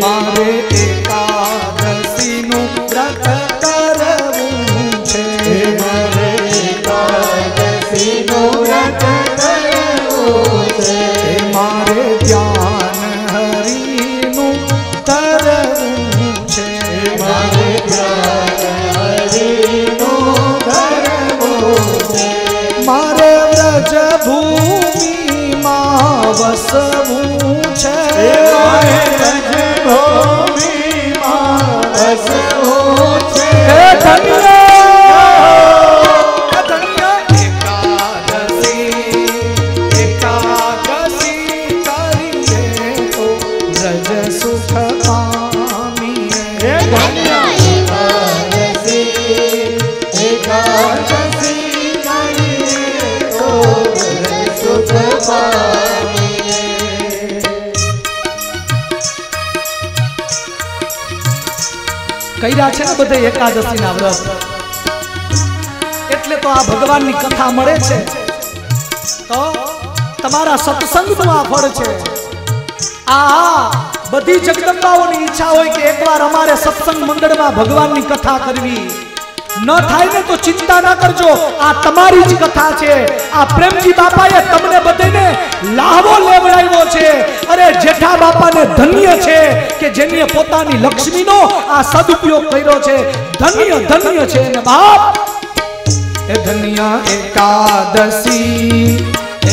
મારે એકાદશીનું વ્રત કરવું છે, મારે એકાદશીનું વ્રત કરવું છે, મારે ધ્યાન હરિનું ધરવું છે, મારે ધ્યાન હરિનું ધરવું છે, મારે વ્રજ ભૂમિમાં વસવું છે, મારે વ્રજભૂમિમાં વસવું છે। ધન્ય કર્યા છે ને બધે એકાદશીના વ્રત, એટલે તો આ ભગવાનની કથા મળે છે તો તમારા સત્સંગનું આ ફળ છે। આ બધી જગદંબાઓની ઈચ્છા હોય કે એકવાર અમારે સત્સંગ મંડળમાં ભગવાનની કથા કરવી। ન થાય ને તો ચિંતા ના કરજો, આ તમારી જ કથા છે। આ પ્રેમજી બાપાએ તમને બધાને લાહવો લેવડાવ્યો છે। અરે જેઠા બાપાને ધન્ય છે કે જેને પોતાની લક્ષ્મીનો આ સદુપયોગ કર્યો છે। ધન્ય ધન્ય છે ને બાપ। એ ધન્ય એકાદશી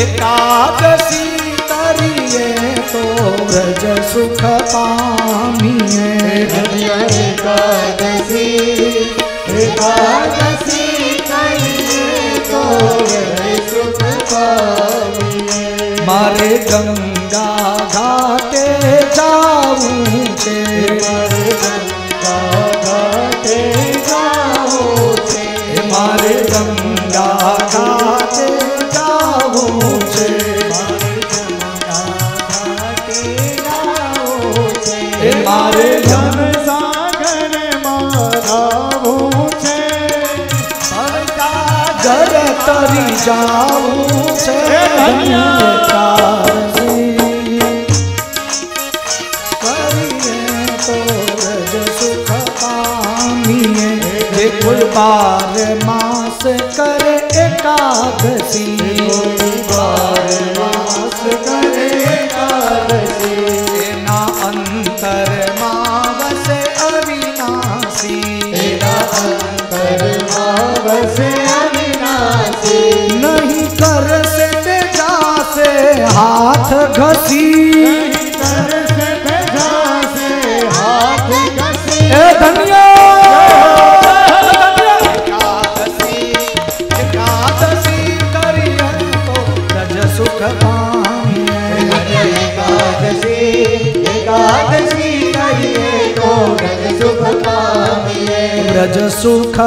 એકાદશી કરીએ તો વ્રજ સુખ પામીએ। ધન્ય એકાદશી एकादशी करिए तो सुख पामीए। मारे गंगा घाटे जाऊं छे, मारे गंगा घाटे जाऊं छे, मारे गंगा घाटे जाऊं छे, मारे गंगा घाटे जाऊं छे, मारे जन सागर माधव घर तरी जाऊं छे। धन्य एकादशी करिए तो व्रज सुख पामीए। जे कोई 12 मास करे एकादशी, 12 मास करे एकादशी, एना अंतर मावसे अविनाशी, एना अंतर मावसे नहीं कर से बेजा से हाथ घसी, कर से बेजा से हाथ घसी। ए धन्य एकादशी एकादशी करिए तो व्रज सुख पामीए। एकादशी एकादशी करिए तो व्रज सुख पामीए। व्रज सुख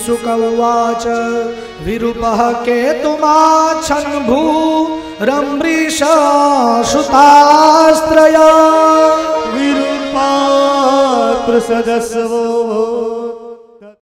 शुक उवाच विरूपः केतुमाच्छन्भू रम्रीश सुतास्त्रया विरूपात्र सदस्वो